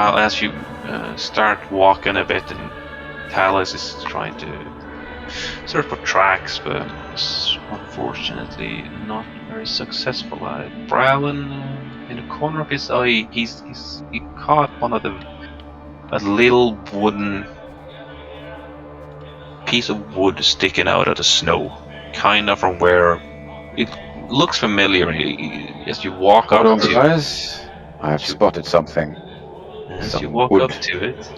as you start walking a bit, and Talos is trying to search for tracks, but is unfortunately not very successful at it. Bralin, in the corner of his eye, he caught one of a little wooden piece of wood sticking out of the snow, kind of from where it looks familiar. As you walk Hold up on, to, guys. I have spotted something. as you Some walk wood. up to it,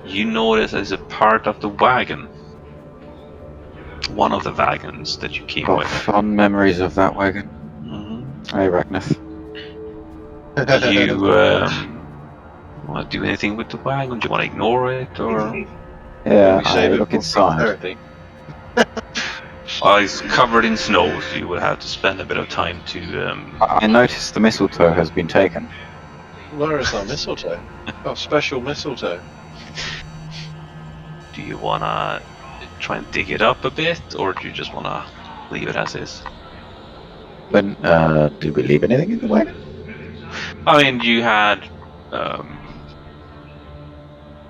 you notice as a part of the wagon, one of the wagons that you came Got with. fond memories of that wagon. Hey, Ragnath. You want to do anything with the wagon? Do you want to ignore it, or? Yeah, we I save it look for inside. prosperity. It's covered in snow, so you would have to spend a bit of time to. I noticed the mistletoe has been taken. Where is our mistletoe? Oh, special mistletoe. Do you want to try and dig it up a bit, or do you just want to leave it as is? When, did we leave anything in the wagon? I mean, you had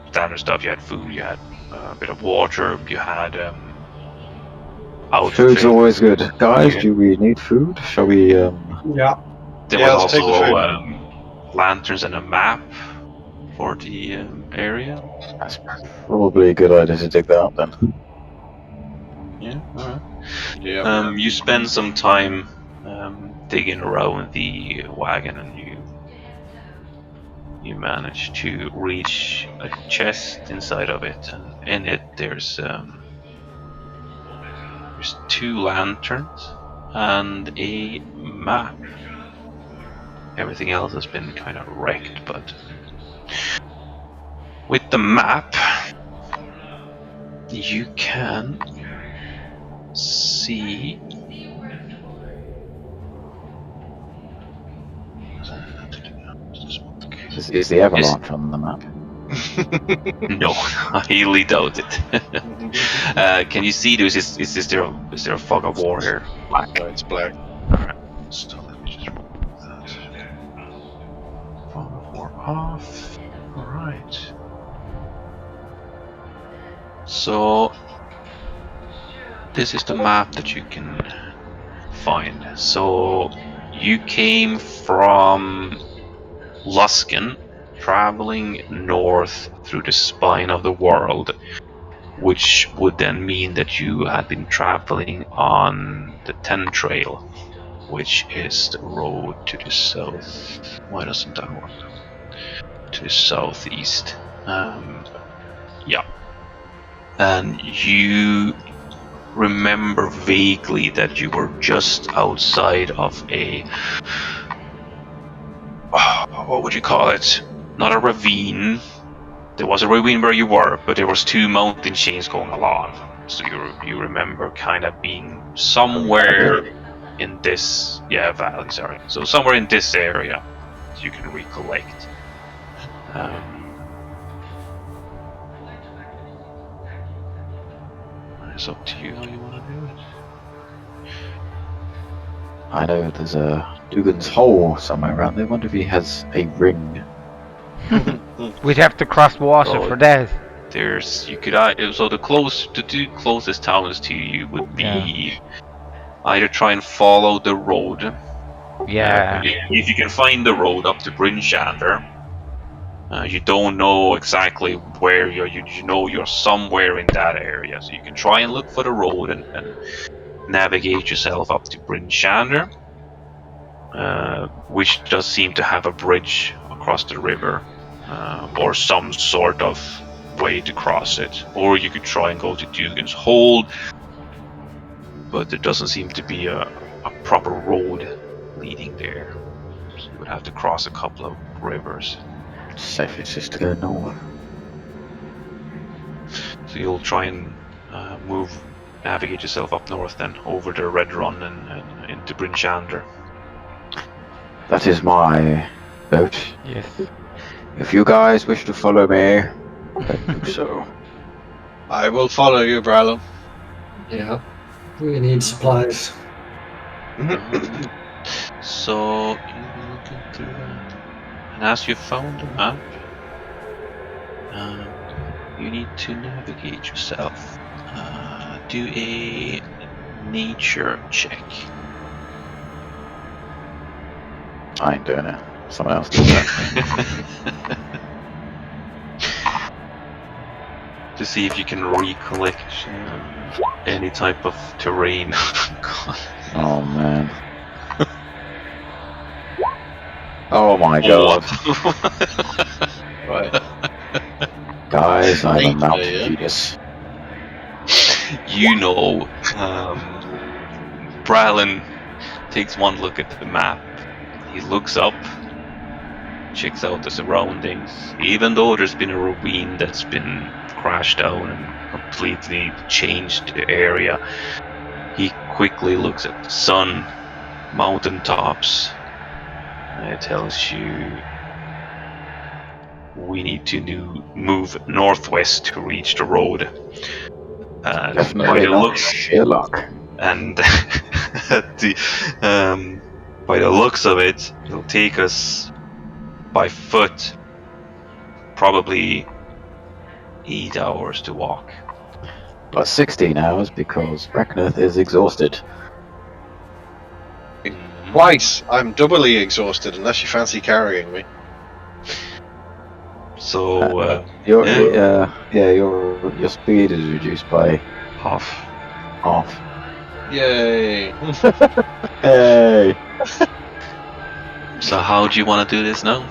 standard stuff. You had food. You had a bit of water. You had outfit. Food's always good. Guys, Yeah. do we need food? Shall we, Yeah. There Yeah, was let's take the also food. lanterns and a map for the area. That's probably a good idea to dig that up then. Yeah, alright. Yeah. You spend some time digging around the wagon, and you manage to reach a chest inside of it, and in it there's 2 lanterns and a map. Everything else has been kind of wrecked, but with the map you can see Is the avalanche on the map? no, I highly doubt it. Can you see this? Is there a fog of war here? Black. No, it's black. Alright, so let me just remove that. Fog of war off. Alright. So this is the map that you can find. So you came from Luskan, traveling north through the spine of the world, which would then mean that you had been traveling on the Ten Trail, which is the road to the south. Why doesn't that work? To the southeast. Yeah. And you remember vaguely that you were just outside of a. What would you call it? Not a ravine. There was a ravine where you were, but there was 2 mountain chains going along. So you remember kind of being somewhere in this valley. Sorry. So somewhere in this area, you can recollect. It's up to you how you want to do it. I know there's a Dugan's hole somewhere around there. I wonder if he has a ring. We'd have to cross water for that. There's so the 2 closest towns to you would be either try and follow the road. Yeah. If you can find the road up to Bryn Shander, you don't know exactly where you know you're somewhere in that area, so you can try and look for the road and navigate yourself up to Bryn Shander, which does seem to have a bridge across the river, or some sort of way to cross it. Or you could try and go to Dugan's Hold, but there doesn't seem to be a proper road leading there. So you would have to cross a couple of rivers. Safest is to go north. So you'll try and navigate yourself up north, then over the Red Run and into Bryn Shander. That is my boat. Yes. If you guys wish to follow me, then do so. I will follow you, Bralon. Yeah. We need supplies. So you'll be looking through that. And as you found the map, You need to navigate yourself. Do a nature check. I ain't doing it. Someone else does that. To see if you can recollect any type of terrain. God. Oh man. Oh my god. Right. Guys, I'm a Nature, mountain yeah. genius. You know, Bralin takes one look at the map. He looks up, checks out the surroundings. Even though there's been a ravine that's been crashed down and completely changed the area, he quickly looks at the sun, mountaintops, and it tells you we need to move northwest to reach the road. By Definitely the not looks, Sherlock. and by the looks of it, it'll take us by foot probably 8 hours to walk. But 16 hours because Brekneth is exhausted. Twice. I'm doubly exhausted unless you fancy carrying me. So Your yeah. your speed is reduced by half. half. Yay. Hey! So how do you want to do this now?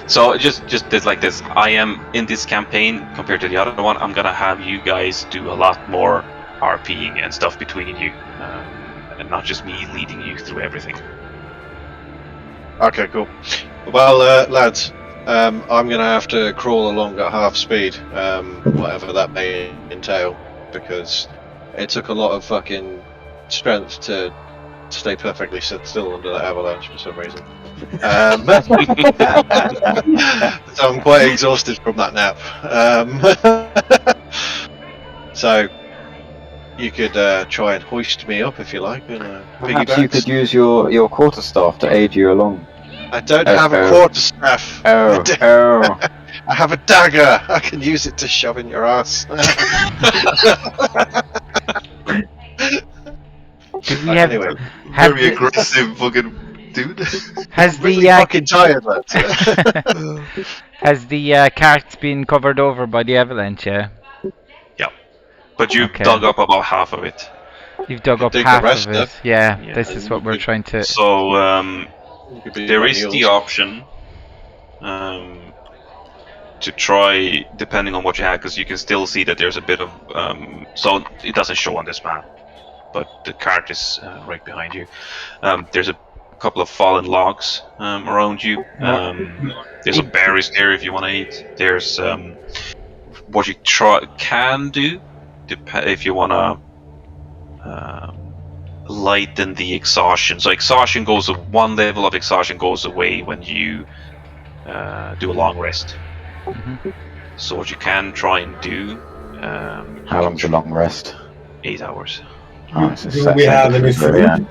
So just this like this. I am in this campaign compared to the other one. I'm gonna have you guys do a lot more RPing and stuff between you, and not just me leading you through everything. Okay, cool. Well, lads, I'm going to have to crawl along at half speed, whatever that may entail, because it took a lot of fucking strength to stay perfectly still under that avalanche for some reason. So I'm quite exhausted from that nap. So you could try and hoist me up if you like. And, Perhaps you could use your quarterstaff to aid you along. I don't have a quarterstaff. Oh, oh. I have a dagger. I can use it to shove in your ass. Do we have, Anyway, have Very the, aggressive fucking dude. has really the fucking tired, lads. has the carts been covered over by the avalanche? Yeah, But you Okay. dug up about half of it. you've dug Could up dig the half rest of it. up. Yeah, Yeah, this and is what you we're could- trying to. So You could be there my is the mules. option to try, depending on what you have, because you can still see that there's a bit of so it doesn't show on this map, but the cart is right behind you. There's a couple of fallen logs around you. There's some berries there if you want to eat. There's what you can do if you want to lighten the exhaustion. So exhaustion goes, one level of exhaustion goes away when you do a long rest. Mhm. So what you can try and do. How long's a long rest? 8 hours. Oh, it's a Do set we have thing any for the food? end.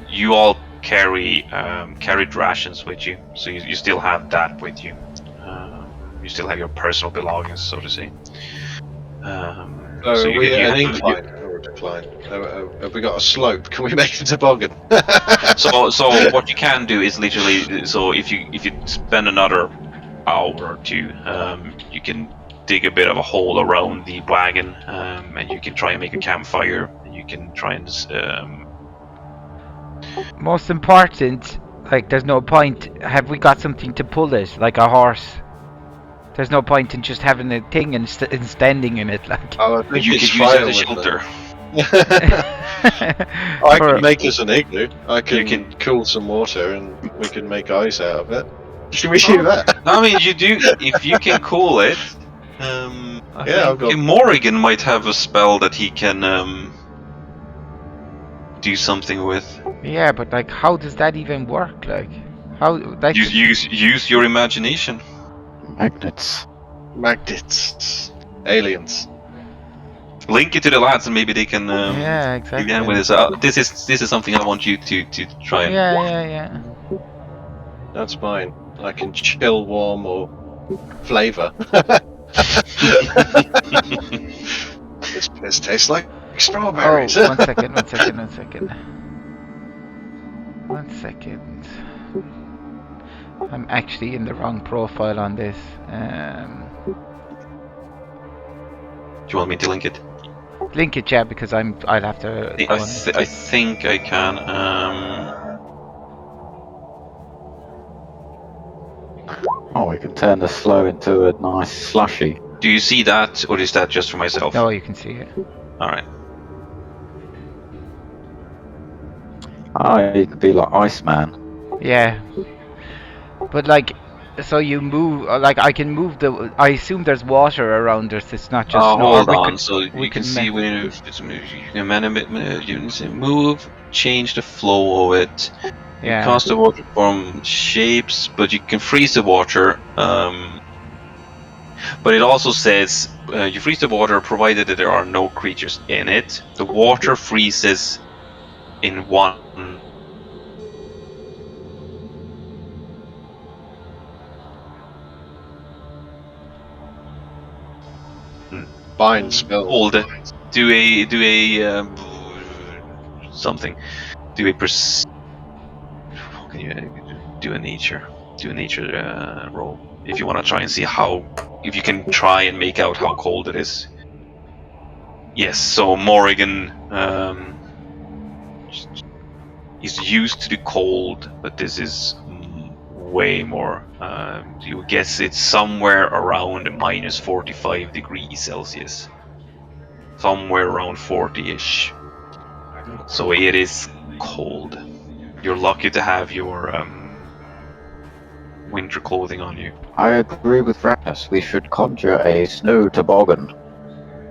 You all carried rations with you, so you still have that with you. You still have your personal belongings, so to say. So you are we can- at an you- incline or a decline? Have we got a slope? Can we make a toboggan? So what you can do is literally, so if you spend another hour or two, you can dig a bit of a hole around the wagon, and you can try and make a campfire. And you can try and Most important, like, there's no point. Have we got something to pull it, like a horse? There's no point in just having a thing and standing in it, like. Oh, I think you it's could use it fire as a with shelter. I For- can make us an igloo. I can, You can- cool some water and we can make ice out of it. Should we do that? I mean, you do if you can cool it. I Yeah, I've think got- Morrigan might have a spell that he can do something with. Yeah, but like, how does that even work? Like, how? Like, Use your imagination. Magnets. Magnets. Aliens. Link it to the lads, and maybe they can. yeah, give exactly. you a hand with this. This is something I want you to try and. Yeah. That's fine. I can chill, warm, or flavour. This piss tastes like Oh, strawberries. one second. I'm actually in the wrong profile on this. Do you want me to link it? Link it, yeah, because I'll have to. go on. I think I can. Oh, we can turn the slow into a nice slushy. Do you see that, or is that just for myself? No, you can see it. All right. Oh, you could be like Iceman. Yeah, but like, so you move. Like, I can move the. I assume there's water around us. It's not just. snow, or Hold we on. could- So we you can could see ma- when you can move, change the flow of it. You Yeah. cause the water form shapes, but you can freeze the water. But it also says you freeze the water provided that there are no creatures in it. The water freezes in one. Bind spell. Hold it. Do a something. Do a how can you do a nature? Do a nature roll if you want to try and see if you can try and make out how cold it is. Yes. So Morrigan is used to the cold, but this is way more. You guess it's somewhere around minus 45 degrees Celsius. Somewhere around 40-ish. So it is cold. You're lucky to have your winter clothing on you. I agree with Raptus. We should conjure a snow toboggan.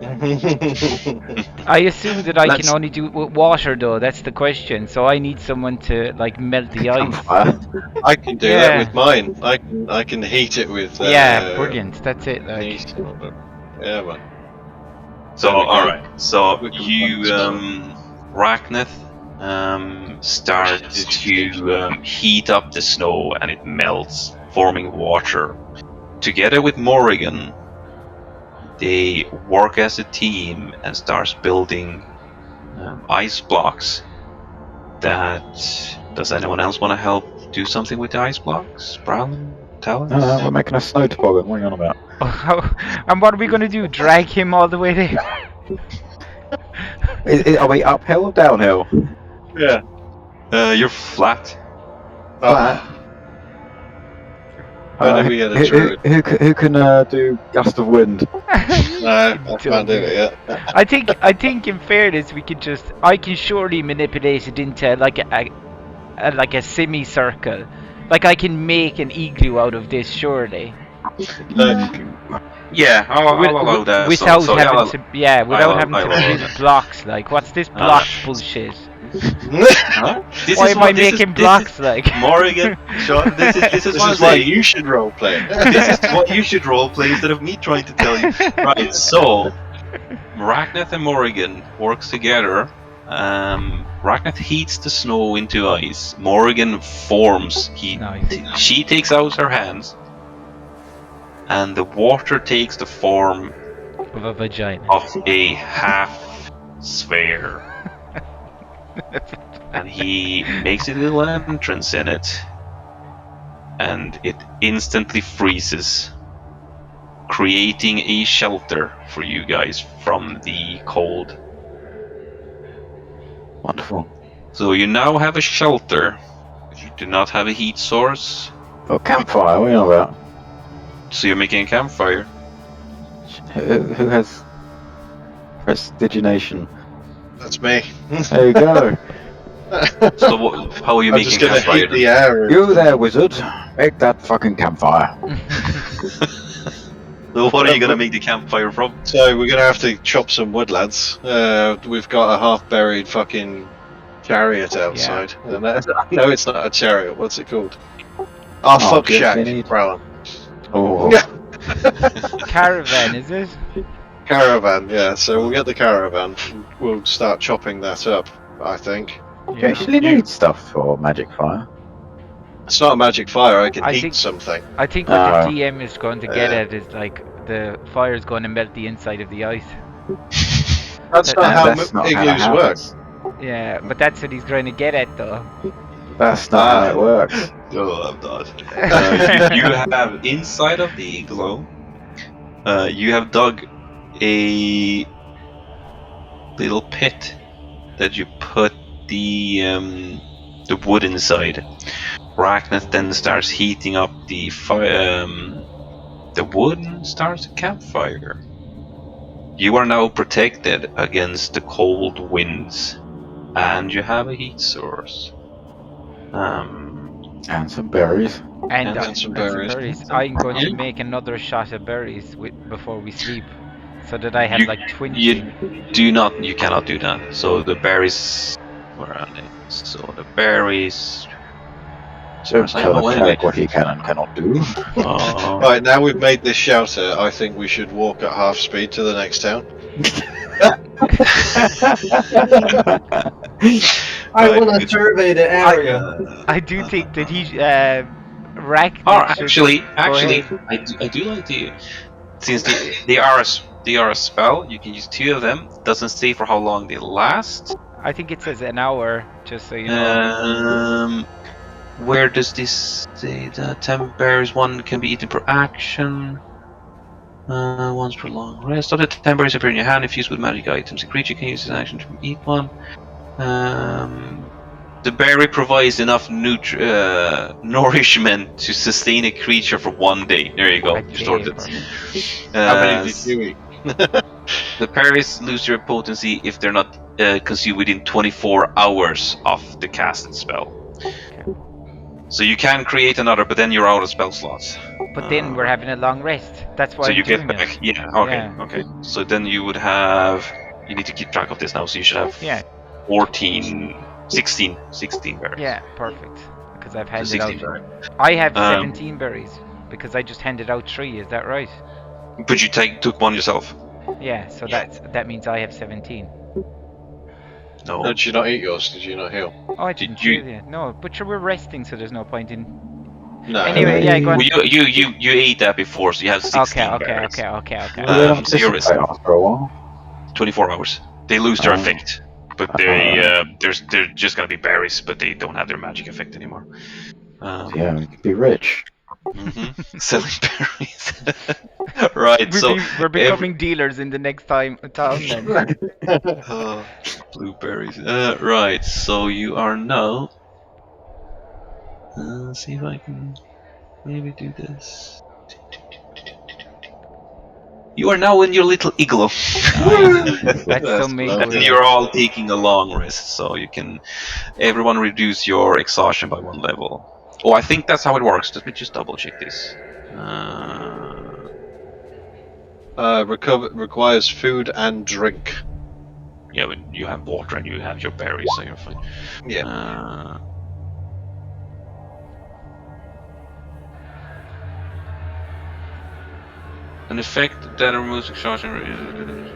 I assume that I Let's- can only do it with water, though. That's the question. So I need someone to like melt the ice. Campfire. I can do Yeah. that with mine. I can heat it with. Yeah, brilliant. That's it. Like, heat. Yeah, man. So There we go. alright. So We can you find Ragnath start to heat up the snow and it melts, forming water. Together with Morrigan, they work as a team and starts building ice blocks. Does anyone else want to help do something with the ice blocks? Brown, Talon? No, we're making a snow toboggan. What are you on about? and what are we gonna do? Drag him all the way there? Are we uphill or downhill? Yeah. You're flat. Oh, How do we get a druid? Who can do gust of wind? No, I can't do it yet. I think in fairness I can surely manipulate it into like a semicircle. Like I can make an igloo out of this, surely. Yeah, I'll allow that. Without So, having I'll- to, without having I'll to allow build that. blocks. Like, what's this blocks bullshit? Huh? This Why is am I what- this is- making this blocks? is- like, Morrigan, Sean, this is This what is I'm why saying. you should roleplay. This is what you should roleplay instead of me trying to tell you. Right, so Ragnath and Morrigan works together. Ragnath heats the snow into ice. Morrigan forms. Nice. She takes out her hands, and the water takes the form of a vagina. of a half sphere. And he makes a little entrance in it, and it instantly freezes, creating a shelter for you guys from the cold. Wonderful. So you now have a shelter. You do not have a heat source, Oh, campfire. What are you on about? so you're making a campfire. Who has prestidigination? That's me. There you go. So how are you I'm making just a gonna campfire? heat the air. You there, wizard. Make that fucking campfire. So what are you gonna make the campfire from? So we're gonna have to chop some wood, lads. We've got a half-buried fucking chariot outside. And no, it's not a chariot. What's it called? Oh, fuck yes, shack, we need- Brown. Oh, Caravan, is it? Caravan, yeah. So we'll get the caravan. We'll start chopping that up, I think. you actually need stuff for magic fire. It's not a magic fire. I can I heat think- something. I think what Ah. the DM is going to get Yeah. at is like the fire is going to melt the inside of the ice. That's not And how that's not how it igloos work. happens. Yeah, but that's what he's trying to get at, though. That's not how it works. No, I'm not. You have inside of the igloo. You have dug a little pit that you put the wood inside. Ragnar then starts heating up the wood and starts a campfire. You are now protected against the cold winds, and you have a heat source. And some berries. And, And some berries. I'm going to Yeah. make another shot of berries before we sleep, so that I have You- like 20. You cannot do that. So the berries, where are they? So the berries. Don't As I tell know a anyway. cleric what he can and cannot do. Oh. Right, now we've made this shelter, I think we should walk at half speed to the next town. I Right, want to good. survey the area. I do think that he, Ragnar Oh, should- actually, ahead. I do like the since they are a spell. You can use 2 of them. Doesn't say for how long they last. I think it says an hour, just so you know. Where does this say that 10 berries? 1 can be eaten per action. Once per long rest. Up to 10 berries appear in your hand if used with magic items. A creature can use this action to eat one. The berry provides enough nourishment to sustain a creature for 1 day. There you go. A You stored day, it. perfect. How many did you eat? The berries lose their potency if they're not consumed within 24 hours of the casted spell. So you can create another, but then you're out of spell slots. But then we're having a long rest. That's why So I'm you get doing back. it. Yeah. Okay. Yeah. Okay. So then you would have. You need to keep track of this now. So you should have Yeah. 16 berries. Yeah, perfect. Because I've So handed 16 out. berries. I have Um, 17 berries because I just handed out 3. Is that right? But you took one yourself. Yeah. So Yeah. that means I have 17. No. No, did you not eat yours? Did you not heal? Oh, I Did didn't you- heal you. No, but we're resting, so there's no point in. No. Anyway, yeah, go on. Well, you ate that before, so you have 16 Okay. berries. Okay. They don't So you're dissipate after a while. 24 hours. They lose their Oh. effect, but they're just gonna be berries, but they don't have their magic effect anymore. Yeah, we could be rich. Selling berries. Right. So We're becoming dealers in the next town then. blueberries. Right. So you are now. See if I can maybe do this. You are now in your little igloo. That's so That's made lovely. And you're all taking a long rest, so you can everyone reduce your exhaustion by 1 level. Oh, I think that's how it works. Let me just double check this. Requires food and drink. Yeah, but you have water and you have your berries, so you're fine. Yeah. An effect that removes exhaustion.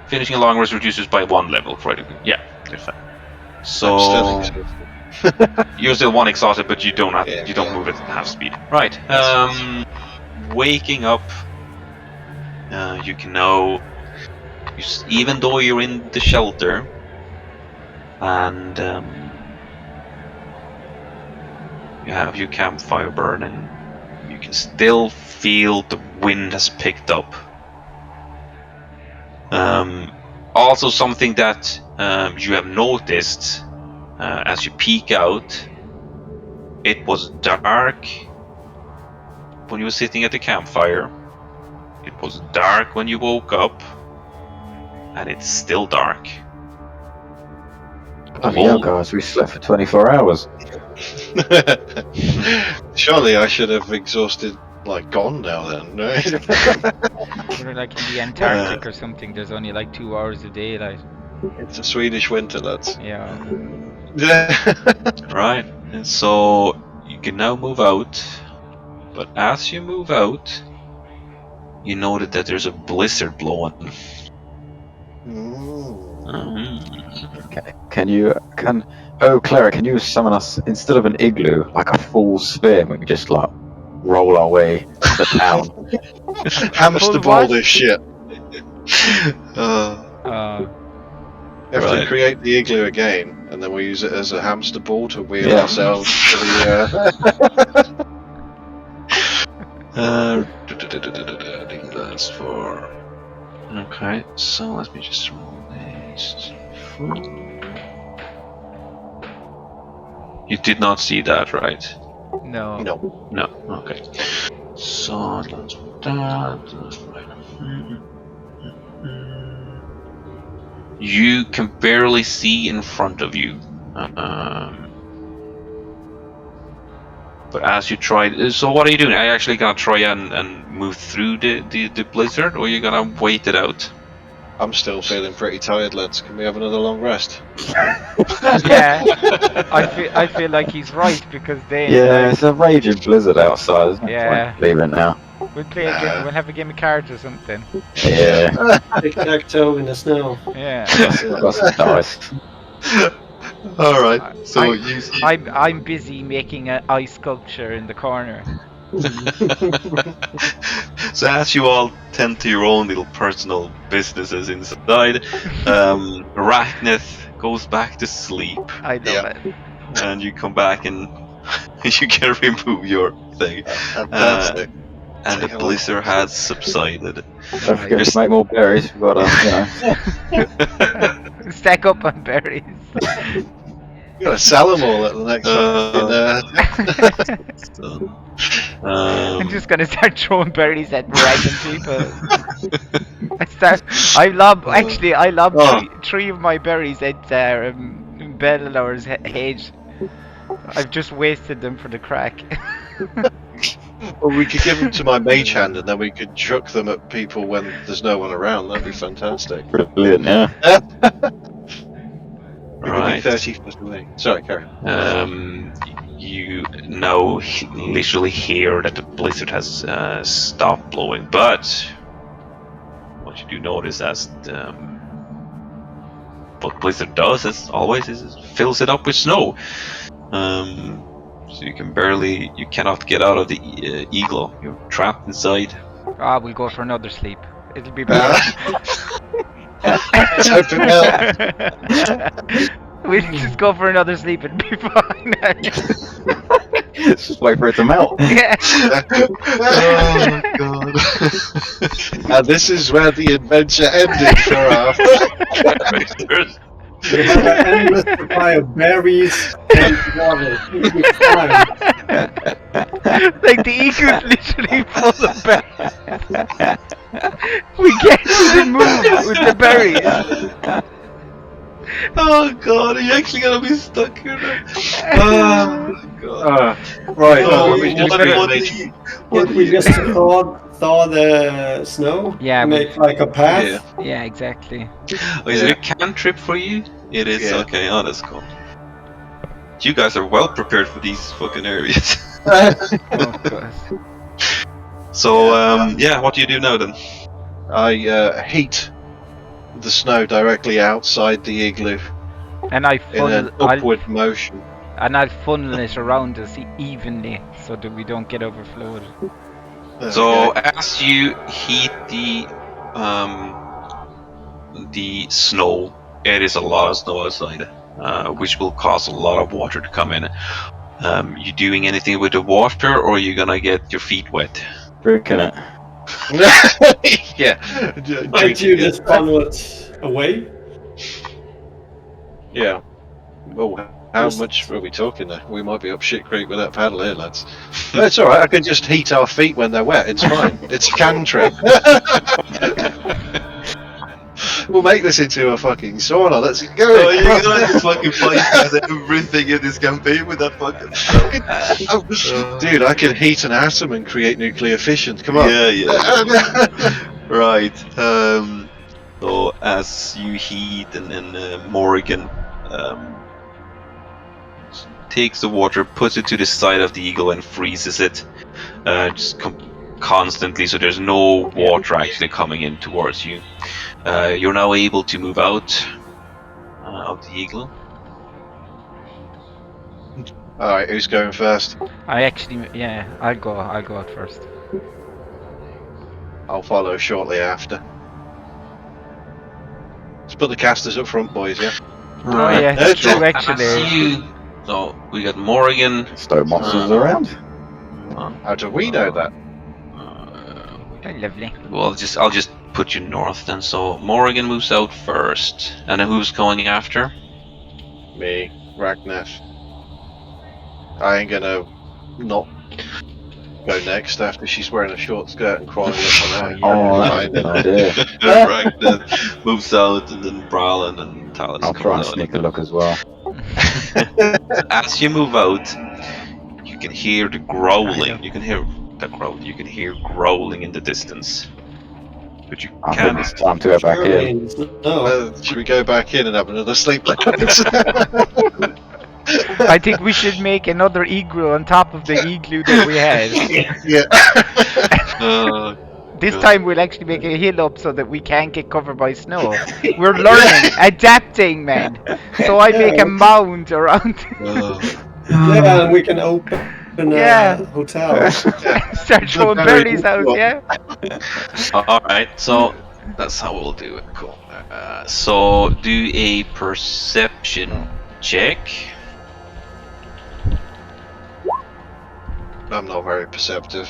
Finishing a long rest reduces by 1 level. Right? Yeah, you're fine. I'm So still exhausted. you're still 1 exhausted, but you don't have Yeah. you don't move at half speed. Right. Waking up. You can now. Even though you're in the shelter, and you have your campfire burning, you can still feel the wind has picked up. Also, something that you have noticed as you peek out, it was dark when you were sitting at the campfire. It was dark when you woke up, and it's still dark. Bloody hell, guys, we slept for 24 hours. Surely I should have exhausted, gone now then, right? We're like in the Antarctic or something. There's only like 2 hours of daylight. It's a Swedish winter, lads. Yeah. Right, and so you can now move out, but as you move out, you noted that there's a blizzard blowing. Mm. Can you Clara, can you summon us instead of an igloo, like a full sphere, and we can just like roll our way to town? Hamster Full ball what? this shit. Uh, We have to Right. create the igloo again, and then we use it as a hamster ball to wheel Yeah. ourselves to the. That's for. Okay, so let me just roll this. You did not see that, right? No. No. No. Okay. So that's that. That's right. You can barely see in front of you. But as you try, so what are you doing? Are you actually gonna try and move through the blizzard, or are you gonna wait it out? I'm still feeling pretty tired, lads. Can we have another long rest? Yeah. I feel like he's right because then Yeah, like, it's a raging blizzard outside, isn't it? Yeah. Leave it now. we'll play a game, we'll have a game of cards or something. Yeah, Tic-tac-toe in the snow. Yeah. got some dice. All right. I'm busy making an ice sculpture in the corner. So as you all tend to your own little personal businesses inside, Arachnith goes back to sleep, I love Yeah. it. and you come back and you can remove your thing, Fantastic. and the blizzard has subsided. Don't forget to make more berries. We've got Stack up on berries. You gotta sell them all at the next So, I'm just gonna start throwing berries at random people. I lob Oh. three of my berries at Bellanor's hedge. I've just wasted them for the crack. Or we could give them to my mage hand, and then we could chuck them at people when there's no one around. That'd be fantastic. brilliant, yeah. We could be Right. 30 feet away. Sorry, Karen. You now literally hear that the blizzard has stopped blowing, but what you do notice as what blizzard does, as always, is it fills it up with snow. So you cannot get out of the igloo. You're trapped inside. We'll go for another sleep. It'll be better. Let's hope it will. We'll just go for another sleep and be fine. Just wait for it to melt. Yeah. Oh god. And this is where the adventure ended for our. We have an endless supply of berries and water. It'll be fine. Like the eagle's literally full of berries. We get to the move with the berries. Oh god, are you actually gonna be stuck here now? Oh god. Right. Oh, we just what- create what nature. do you- Can't we just thaw the snow? Yeah, we- Make like a path? Yeah. Yeah, exactly. Oh, is it a cantrip for you? It is, Yeah. okay, oh that's cool. You guys are well prepared for these fucking areas. Oh god. So, yeah, what do you do now then? I heat the snow directly outside the igloo And I in an funnel, upward motion. I'll funnel it around us evenly so that we don't get overflowed. So, as you heat the snow, it is a lot of snow outside, which will cause a lot of water to come in. You doing anything with the water, or are you gonna get your feet wet? Drinking it. Yeah. Can't you just funnel it away? Yeah. Well, how much are we talking there? We might be up shit creek with that paddle here, lads. No, it's alright, I can just heat our feet when they're wet, it's fine. It's a cantrip. We'll make this into a fucking sauna, let's go! Oh, you're gonna just fucking bypass everything in this campaign with that fucking Dude, I can heat an atom and create nuclear fission, come on. Yeah. Right. So as you heat, and then Morrigan takes the water, puts it to the side of the eagle, and freezes it, just constantly. So there's no water actually coming in towards you. You're now able to move out. of the igloo. Alright, who's going first? I actually, yeah, I'll go out first. I'll follow shortly after. Let's put the casters up front, boys, yeah? Oh yeah, it's true actually. You. So we got Morrigan. Stow monsters around. How do we know that? Oh, lovely. Well, I'll just put you north then. So Morrigan moves out first, and then who's going after? Me, Ragnar. I ain't gonna not go next after she's wearing a short skirt and crawling up on her. Oh, that's a good idea. Ragnar moves out, and then Bralin and Talis I'll come try and out. sneak a look as well. As you move out, you can hear the growling. You can hear the growl. You can hear growling in the distance. But you I think can't. it's time to go back in. No. Should we go back in and have another sleep? I think we should make another igloo on top of the igloo that we had. Yeah. This Good. time we'll actually make a hill up so that we can't get covered by snow. We're learning, adapting, man. So I make a mound around, Yeah, and we can open a Yeah. hotel. start throwing berries out, yeah? Alright, so that's how we'll do it. Cool. So do a perception check. I'm not very perceptive.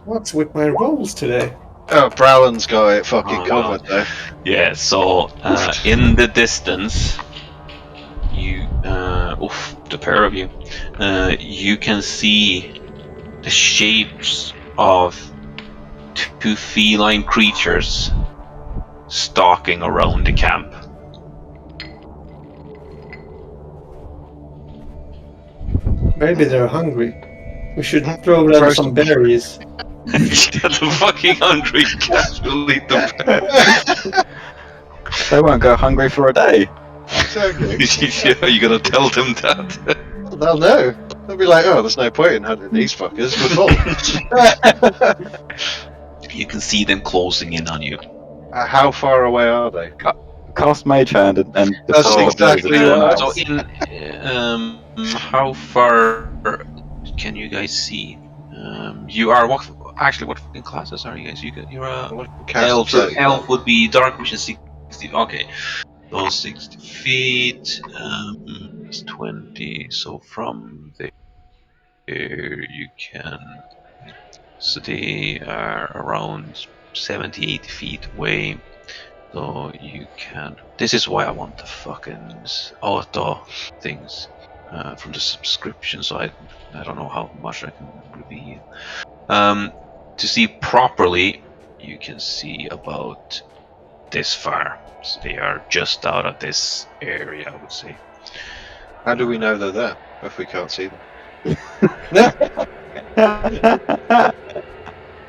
What's with my rolls today? Oh, Bralin's got it fucking Oh, no. covered though. Yeah, so in the distance, you, the pair of you, you can see the shapes of two feline creatures stalking around the camp. Maybe they're hungry. We should throw them some berries. The fucking hungry cats will eat them. They won't go hungry for a day. Exactly. Yeah, you're gonna tell them that. They'll know. They'll be like, oh, there's no point in hunting these fuckers. We're full. You can see them closing in on you. How far away are they? Cast Mage Hand and That's deploy exactly those what I as So well. in how far can you guys see? You are what? Actually, what fucking classes are you guys? You're a elf. So elf would be dark vision 60. Okay, so 60 feet. It's 20. So from there you can. So they are around 70, 80 feet away. So you can. This is why I want the fucking auto things from the subscription. So I don't know how much I can reveal. To see properly, you can see about this far. So they are just out of this area, I would say. How do we know they're there if we can't see them?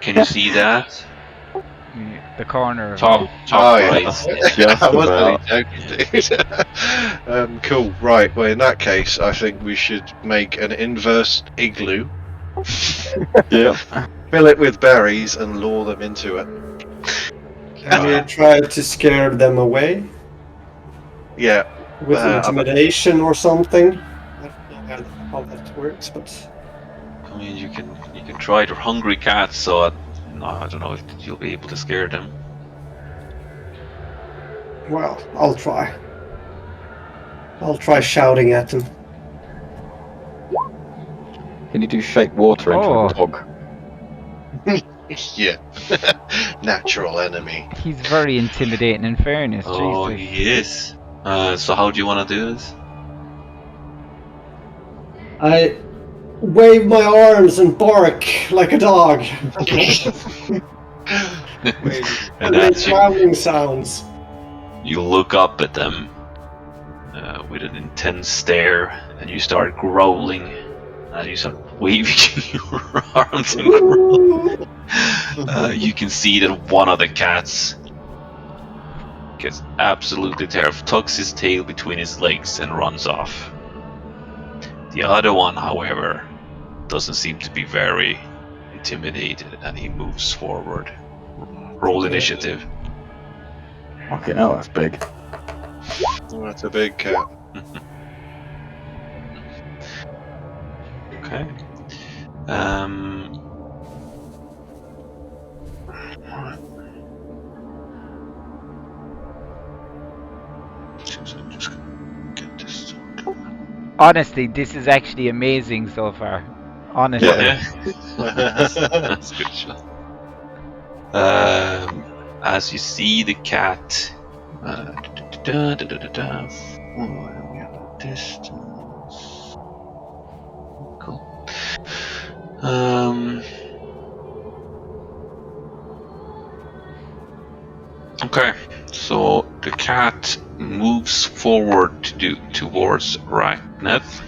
Can you see that? The corner. Of Top Oh, yeah. right. Just I wasn't about. only joking, dude. Cool. Right. Well, in that case, I think we should make an inverse igloo, Yeah. fill it with berries, and lure them into it. Can we try to scare them away Yeah. with intimidation or something? I don't know how that works, but I mean, you can try the hungry cats. So no, I don't know if you'll be able to scare them. well, I'll try. I'll try shouting at them. Can you do shake water into Oh. a dog? Yeah. Natural enemy. He's very intimidating, in fairness. Oh Jesus. yes. So how do you want to do this? I wave my arms and bark like a dog. And Make as you growling sounds. You look up at them with an intense stare, and you start growling, and you start waving your arms and growling. You can see that one of the cats gets absolutely terrified, tucks his tail between his legs, and runs off. The other one, however, doesn't seem to be very intimidated, and he moves forward. Roll initiative. Okay, now that's big. Oh, that's a big cat. Okay. Just get this. Honestly, this is actually amazing so far. Honestly. Yeah. That's a good shot. As you see the cat. Distance. Cool. Okay, so the cat moves forward towards Ragneth.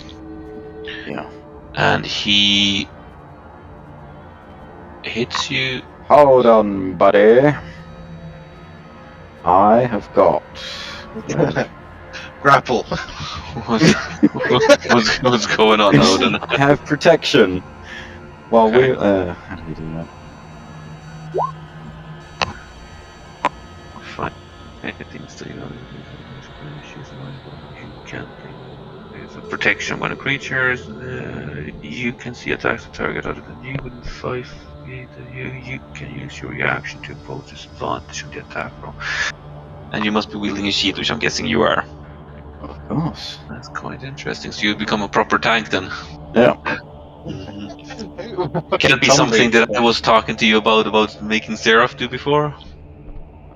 Yeah. And he hits you. Hold on, buddy. I have got. Grapple. What's going on, Odin? I have protection. Well, Okay. how do we do that? Fine. Anything still, you can't. It's a protection when a creature you can see attacks the target other than you within 5 feet of you. You can use your reaction to impose disadvantage on the attack roll. And you must be wielding a shield, which I'm guessing you are. Of course. That's quite interesting. So you become a proper tank then. Yeah. Can it be something that I was talking to you about making Seraph do before?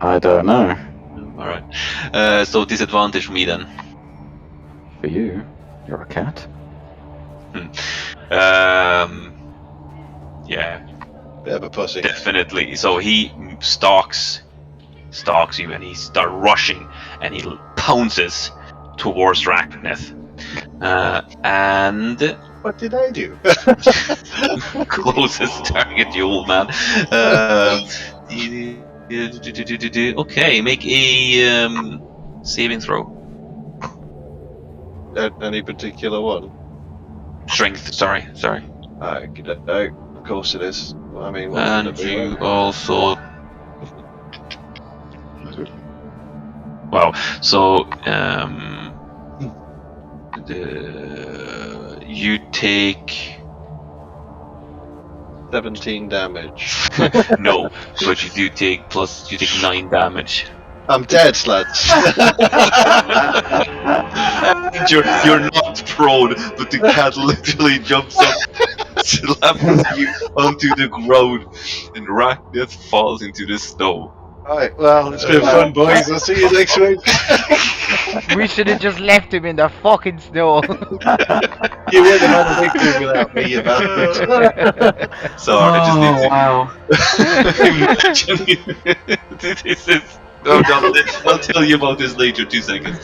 I don't know. Alright. So disadvantage for me then. For you, you're a cat. Yeah, Bit of a pussy. definitely. So he stalks you and he starts rushing and he pounces towards Ragneth. And What did I do? closest target, you old man. Okay, make a saving throw. Any particular one? Strength, sorry. Of course it is. I mean, what And would it be? you also. Wow. So you take 17 damage. no, but you take 9 damage. I'm dead, lads. You're not prone, but the cat literally jumps up, slaps you onto the ground, and Ragneth falls into the snow. Alright, well, it's been fun, boys. I'll see you next week. We should have just left him in the fucking snow. You wouldn't have had a victory without me, you bastard. Sorry, I just need to wow. imagine. This is. I'll tell you about this later. 2 seconds.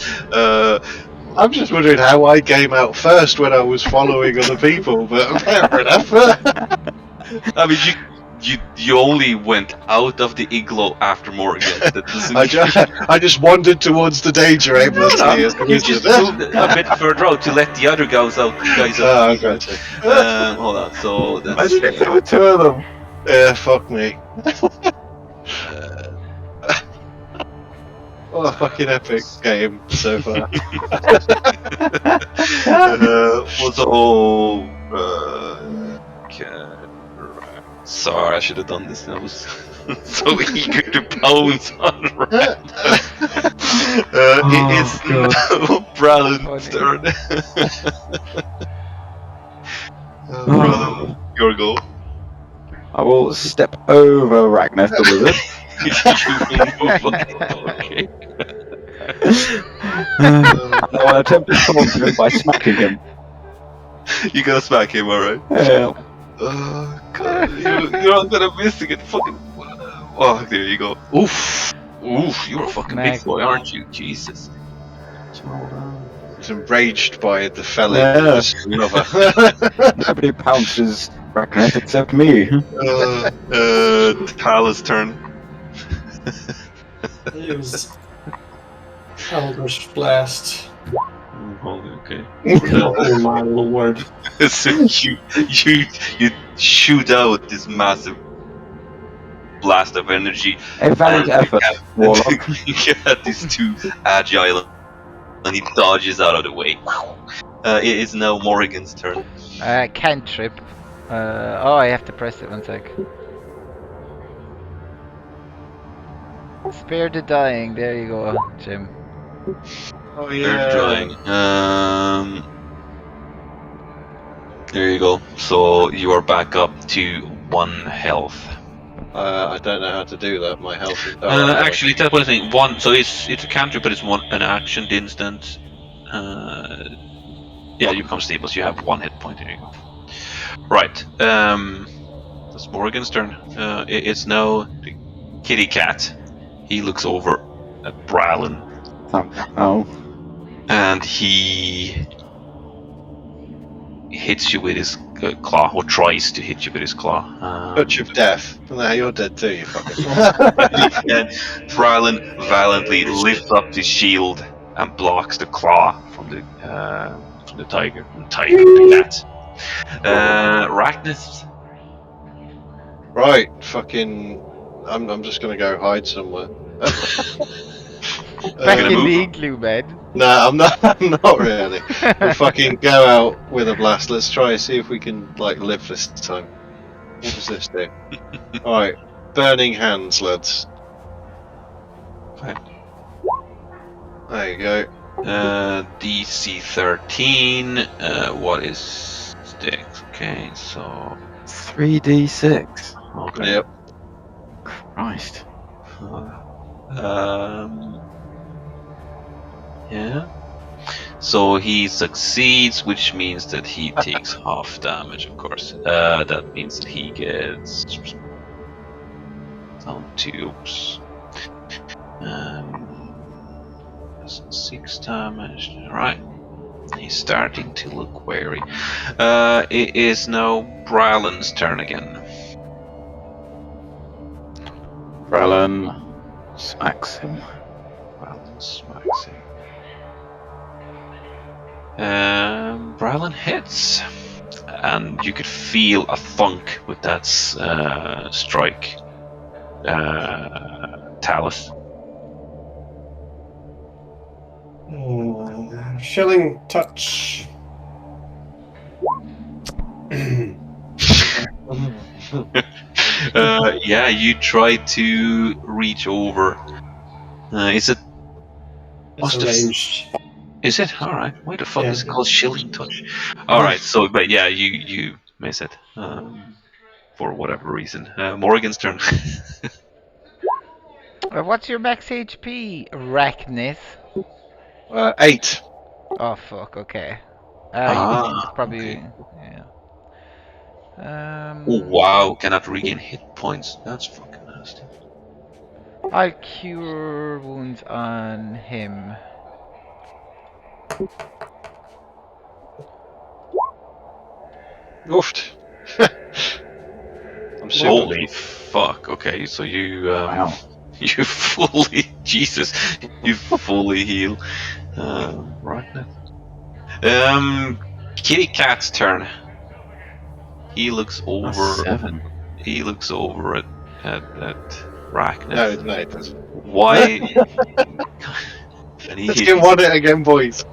I'm just wondering how I came out first when I was following other people, but fair enough. I mean, you only went out of the igloo after Morgan. That doesn't I just wandered towards the danger aimlessly. you just moved a bit further out to let the other guys out. Oh, okay. Hold on. So that's. Imagine if there were 2 of them. Yeah, fuck me. What a fucking epic game so far. Sorry, I should have done this. I was so eager to pounce on Rat. It's now Bralon's turn. Bralon, your go. I will step over Ragneth the wizard. Okay. I will attempt to taunt him by smacking him. You gotta smack him, alright? Yeah. Oh, God. You're not gonna miss again. Fucking. Oh, there you go. Oof. You're a fucking big Smack. boy, aren't you? Jesus. He's enraged by the felon. Yeah. Lover. Nobody pounces Ragneth except me. Tala's turn. Use Eldritch Blast. Okay. Oh my lord. So you shoot out this massive blast of energy. A valiant and effort, Warlock. you got these 2 agile and he dodges out of the way. It is now Morrigan's turn. Cantrip. Oh, I have to press it. 1 sec. Spare the dying. There you go, Jim. Oh They're drawing. There you go. So you are back up to 1 health. I don't know how to do that. My health is. Actually, that's one thing. One. So it's a cantrip, but it's an action instant. Yeah, you become stable. So you have 1 hit point. There you go. Right. That's Morrigan's turn. It's now the kitty cat. He looks over at Bralin, Oh. and he hits you with his claw, or tries to hit you with his claw. Touch of death. Now you're dead too, you fucking. And Bralin valiantly lifts up his shield and blocks the claw from the tiger, the cat. Arachnus. Right, fucking. I'm just gonna go hide somewhere. Back gonna in move? the igloo, man. No, I'm not. I'm not really. We'll fucking go out with a blast. Let's try and see if we can like live this time. What does this do? All right, burning hands, lads. Okay. There you go. DC 13. What is sticks? Okay, so 3d6. okay. Yep. Christ. Yeah. So he succeeds, which means that he takes half damage, of course. That means that he gets down to oops. 6 damage. Right. He's starting to look wary. It is now Bralin's turn again. Bralin smacks him. Bralin smacks him. Bralin hits, and you could feel a thunk with that strike. Talus. Shilling touch. Yeah, you try to reach over. Is it? It's a ranged. Is it? All right. Why the fuck Yeah. is it called shilling touch? All right. So, but yeah, you miss it for whatever reason. Morrigan's turn. What's your max HP, Arachnus? 8. Oh fuck. Okay. Ah, It's probably okay. yeah. Oh wow! Cannot regain hit points. That's fucking nasty. I'll cure wounds on him. Oofed. I'm super. Holy fuck! Okay, so you Wow. you fully Jesus, you fully heal. Right now. Kitty Cat's turn. He looks That's over. 7. He looks over at Arachnus. No, it doesn't. Why? And Let's get one it again, boys.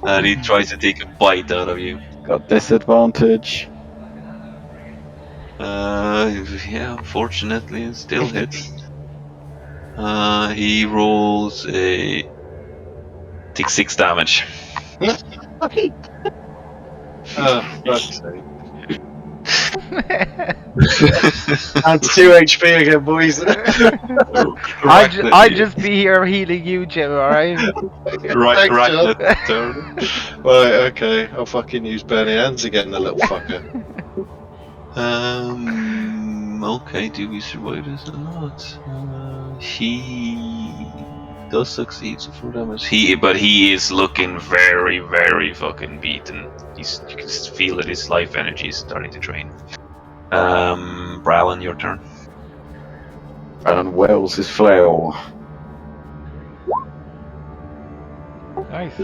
and he tries to take a bite out of you. Got disadvantage. Yeah, unfortunately, it still hits. He rolls a. Takes 6 damage. Fuck's sake. And 2 HP again, boys. I'll just be here healing you, Jim. All right. Right, Thanks, John. Arachnus' turn. Right, okay. I'll fucking use burning hands again, the little fucker. Okay, do we survive this or not? He does succeed, so 4 damage. But he is looking very, very fucking beaten. You can feel that his life energy is starting to drain. Bralin, your turn. Bralin whirls his flail. Nice.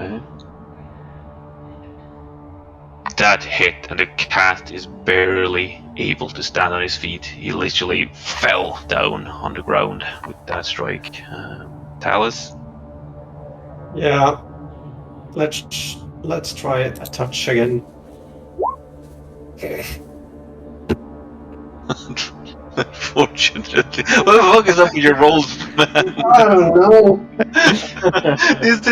Okay. that hit, and the cat is barely able to stand on his feet. He literally fell down on the ground with that strike. Talus? Yeah. Let's try it a touch again. Unfortunately. What the fuck is up with your rolls, man? I don't know. This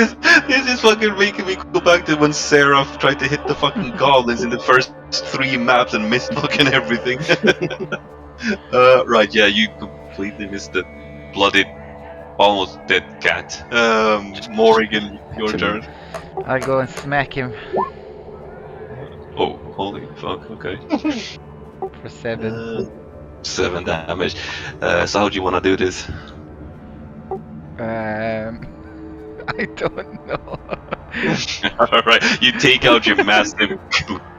is fucking making me go back to when Seraph tried to hit the fucking goblins in the first 3 maps and missed fucking everything. Right, yeah, you completely missed the blooded, almost dead cat. Morrigan, your turn. I'll go and smack him Oh, holy fuck, okay. for 7. 7 damage. So how do you want to do this? I don't know. Alright, you take out your massive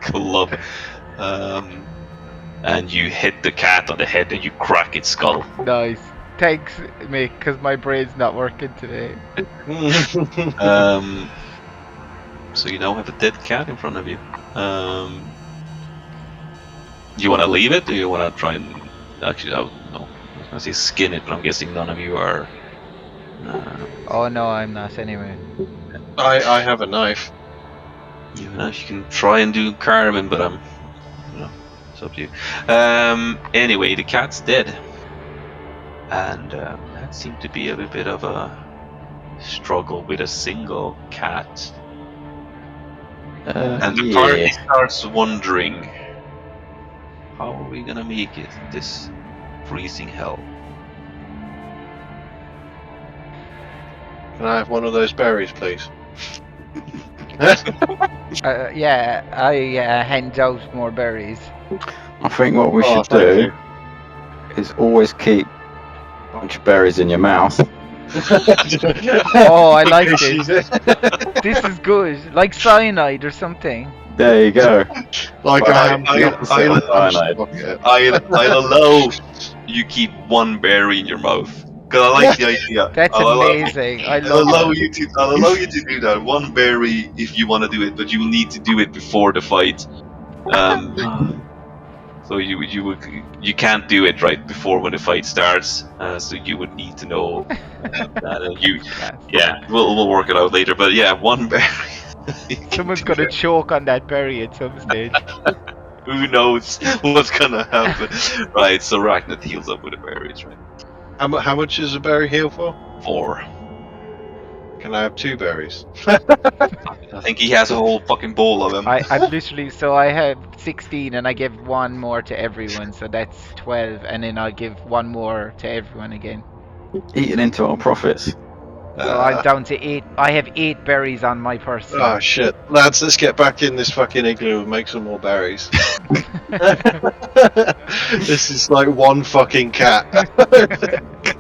club, and you hit the cat on the head and you crack its skull. Nice. Thanks, Mick, because my brain's not working today. So you now have a dead cat in front of you. You want to leave it, or you want to try and actually? Oh, no, I was gonna say skin it, but I'm guessing none of you are. Oh no, I'm not anyway. I have a knife. You know, you can try and do carving, but it's up to you. Anyway, the cat's dead, and that seemed to be a bit of a struggle with a single cat. And the party starts wondering, how are we gonna make it this freezing hell? Can I have one of those berries, please? Yeah, I hand out more berries. I think what we Oh, should thank do you. is always keep a bunch of berries in your mouth. Oh, I like this. This is good. Like cyanide or something. There you go. Like Well, I am the opposite of cyanide. I'll allow you keep one berry in your mouth, because I like the idea. That's I'll amazing. I I'll love allow it. I'll allow you to do that. One berry if you want to do it, but you will need to do it before the fight. So you can't do it right before when the fight starts. So you would need to know that. And we'll work it out later. But yeah, one berry. Someone's gonna choke on that berry at some stage. Who knows what's gonna happen? Right. So Ragnar heals up with the berries, right? How much is a berry heal for? 4. Can I have 2 berries? I think he has a whole fucking bowl of them. I'm literally, so I have 16 and I give 1 more to everyone, so that's 12, and then I'll give 1 more to everyone again. Eating into our profits. So I'm down to 8. I have 8 berries on my person. Oh shit. Lads, let's get back in this fucking igloo and make some more berries. This is like one fucking cat.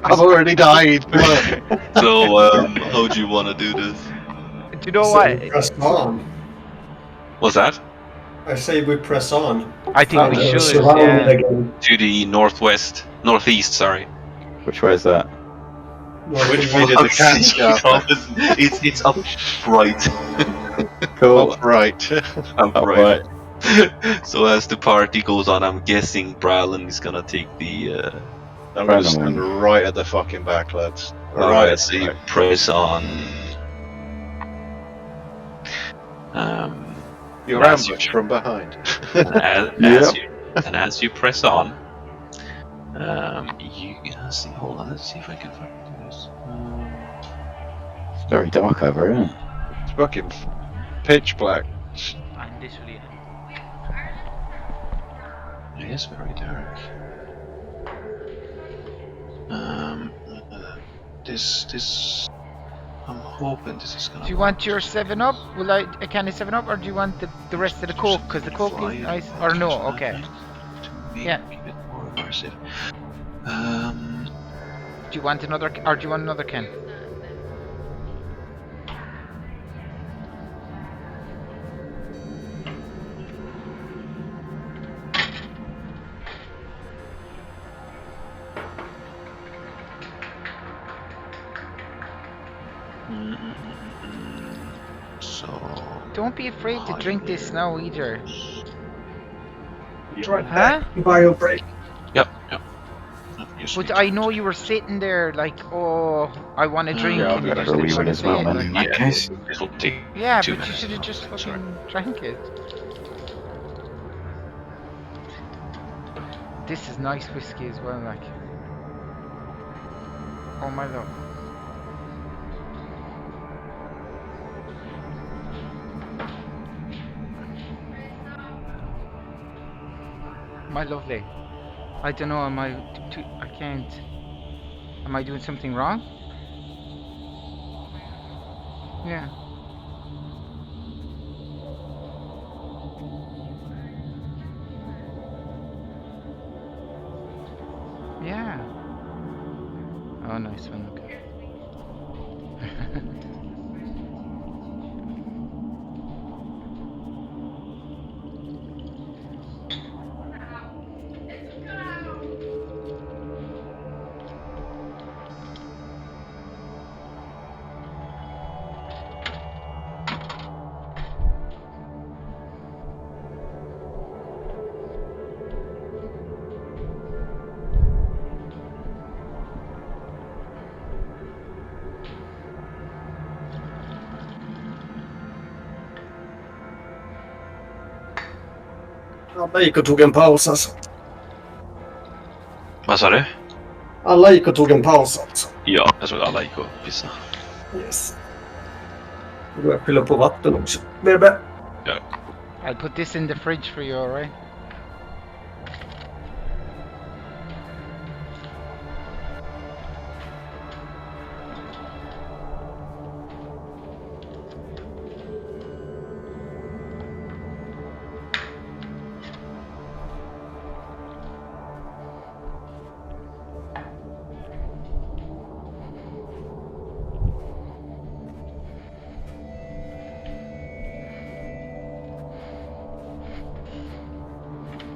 I've already died. Come on. So how do you want to do this? Do you know So what? we press on. What's that? I say we press on. I think we should. Surround Yeah. again. To the northeast. Sorry. Which way is that? Which way did the cat scarf? It's up right. Cool. Oh, right. Up Upright. right. So as the party goes on, I'm guessing Bralin is gonna take the. I'm gonna stand right at the fucking back, lads. Alright, so you press on. You're As ambushed from behind. and as you press on, see. Hold on, let's see if I can fucking do this. It's very dark over here. It's fucking pitch black. I'm literally. It is very dark. This. I'm hoping this is gonna. Do you want your 7-Up? Will I a can of 7-Up, or do you want the rest of the Coke? Because the Coke is nice. Or no? Okay. Yeah. A bit more immersive. Do you want another, or do you want another can? So Don't be afraid to drink this now either. Right Huh? back. Bio break. Yep. Just But need I to- know you were sitting there like, oh, I want a drink, Yeah, Yeah, and I've you got to just go didn't wee want to as say well it. then Like, in that Yeah. case. This will take yeah, 2 but you minutes. should have just Sorry. fucking drank it. This is nice whiskey as well, like. Oh my love. My lovely. I don't know, am I I can't. Am I doing something wrong? Yeah. Yeah. Oh, nice one, okay. Alla gick och tog en paus alltså. Vad sa du? Alla gick och tog en paus alltså. Ja, jag såg alla gick och pissa. Yes. Då går jag fylla på vatten också. Bebe. I'll put this in the fridge for you, alright?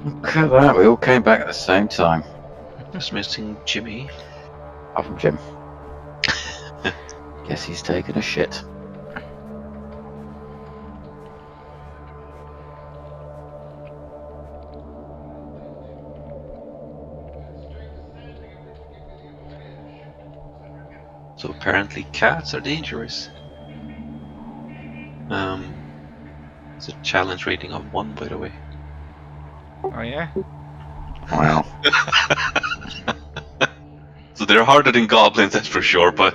Look at that, we all came back at the same time. Just missing Jimmy. Apart from Jim. Guess he's taking a shit. So apparently cats are dangerous. It's a challenge rating of 1, by the way. Oh yeah? Wow. So they're harder than goblins, that's for sure, but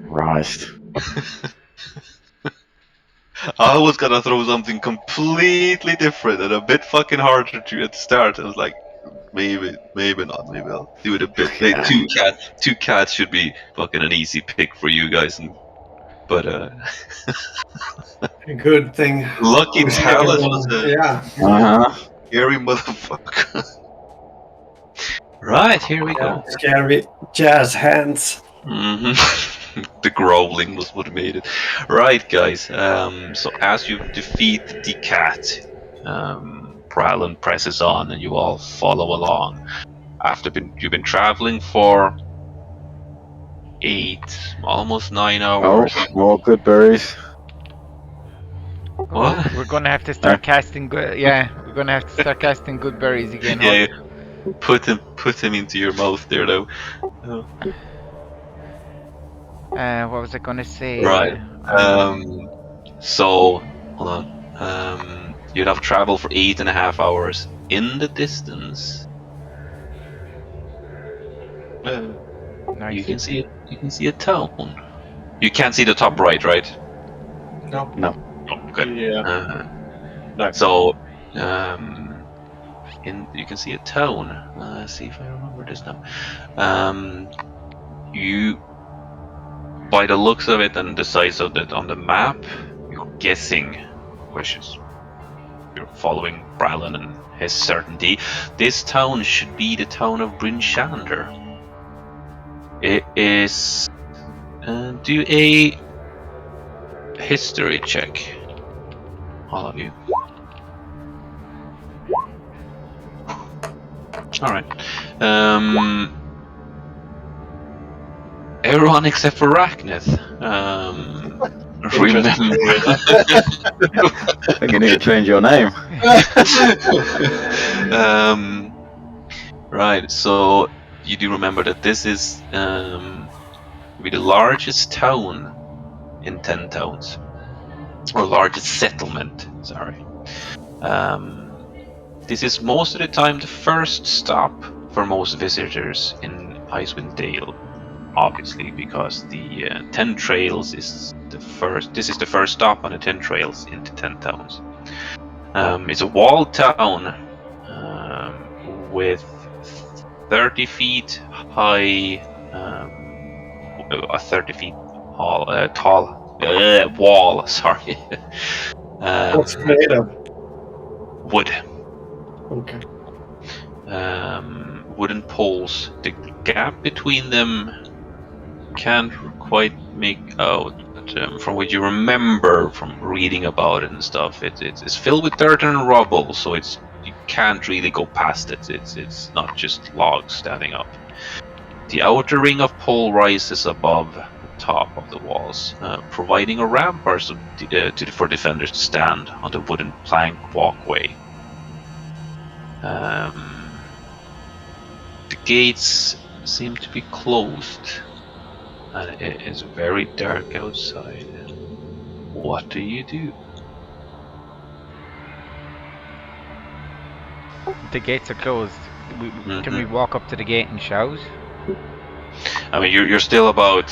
Christ. I was gonna throw something completely different and a bit fucking harder to at the start. I was like, maybe not, maybe I'll do it a bit. Hey, two cats should be fucking an easy pick for you guys, but Good thing. Lucky Talus was a Yeah. Uh-huh. scary motherfucker. Right, here we go. Scary jazz hands. The growling was what made it. Right, guys. So as you defeat the cat, Brylon presses on, and you all follow along. You've been traveling for 8, almost 9 Oh, hours. more good berries. What? We're gonna have to start casting good. Yeah, we're gonna have to start casting good berries again. Yeah, put him into your mouth there, though. What was I gonna say? Right. So hold on. You'd have traveled for 8.5 hours. In the distance, Nice. you can see it. You can see a town. You can't see the top right, right? No. Oh, good. Yeah. No. So, you can see a town. Let's see if I remember this now. You, by the looks of it and the size of it on the map, you're guessing, which is you're following Brylon and his certainty. This town should be the town of Bryn Shander. It is. Do a history check, all of you. Alright. Everyone except for Rachneth. Interesting. I think you need to change your name. Right, so you do remember that this is be the largest town in 10 towns, or largest settlement. Sorry. This is most of the time the first stop for most visitors in Icewind Dale, obviously, because the 10 Trails is the first. This is the first stop on the 10 Trails into 10 towns. It's a walled town with 30 feet high, a 30 feet tall wall. Sorry. What's it made of? Wood. Okay. Wooden poles. The gap between them can't quite make out, but from what you remember from reading about it and stuff, it's filled with dirt and rubble, so you can't really go past it. It's not just logs standing up. The outer ring of pole rises above the top of the walls, providing a ramp for defenders to stand on the wooden plank walkway. The gates seem to be closed, and it is very dark outside. What do you do? The gates are closed. Can we walk up to the gate and shout? I mean, you're still about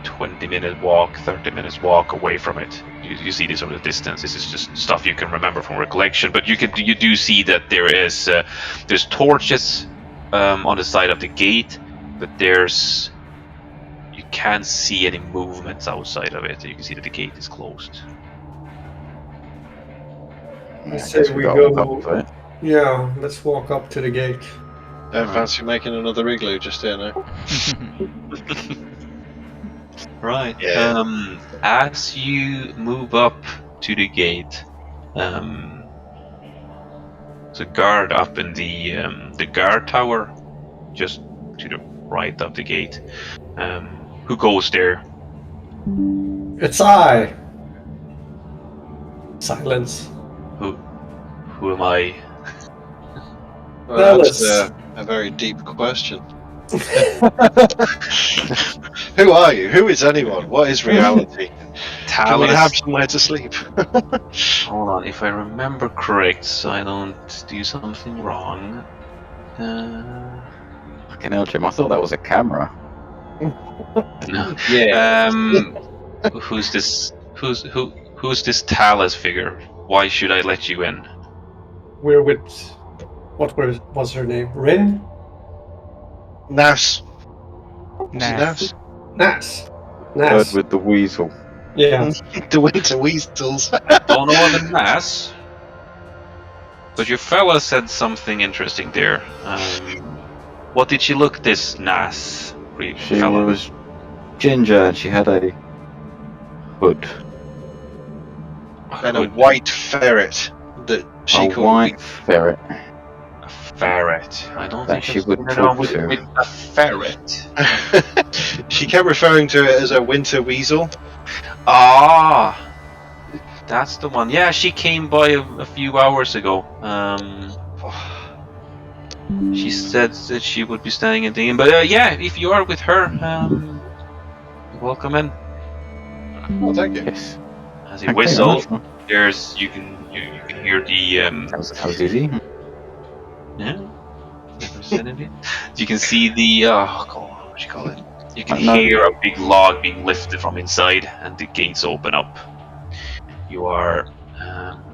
20-minute walk, 30 minutes walk away from it. You see this from the distance. This is just stuff you can remember from recollection. But you do see that there's torches on the side of the gate, but you can't see any movements outside of it. You can see that the gate is closed. I say we go. Yeah, let's walk up to the gate. Don't fancy making another igloo just here now. Right. Yeah. As you move up to the gate, there's a guard up in the guard tower, just to the right of the gate. Who goes there? It's I. Silence. Who am I? Well, that's Dallas. a very deep question. Who are you? Who is anyone? What is reality? Can we Talus. have somewhere to sleep? Hold on, if I remember correct, so I don't do something wrong. Fucking hell, Jim, I thought that was a camera. No. Yeah. Who's this? Who's this Talus figure? Why should I let you in? We're with. What was her name? Rin? Nas. Nas. Nas. Bird with the weasel. Yeah. The winter weasels. Don't know of a Nas, but your fella said something interesting there. What did she look this Nas? She was ginger and she had a hood. And a white ferret that she A called white ferret. A ferret. I don't That think she I've would seen it on talk to. with a ferret. She kept referring to it as a winter weasel. Ah, that's the one. Yeah, she came by a few hours ago. She said that she would be staying in the inn, but yeah, if you are with her, welcome in. Well, thank you. Yes. As he Thank you very whistles, much. there's you can hear the That was easy. yeah. You can see the what do you call it? You can No. hear a big log being lifted from inside, and the gates open up. You are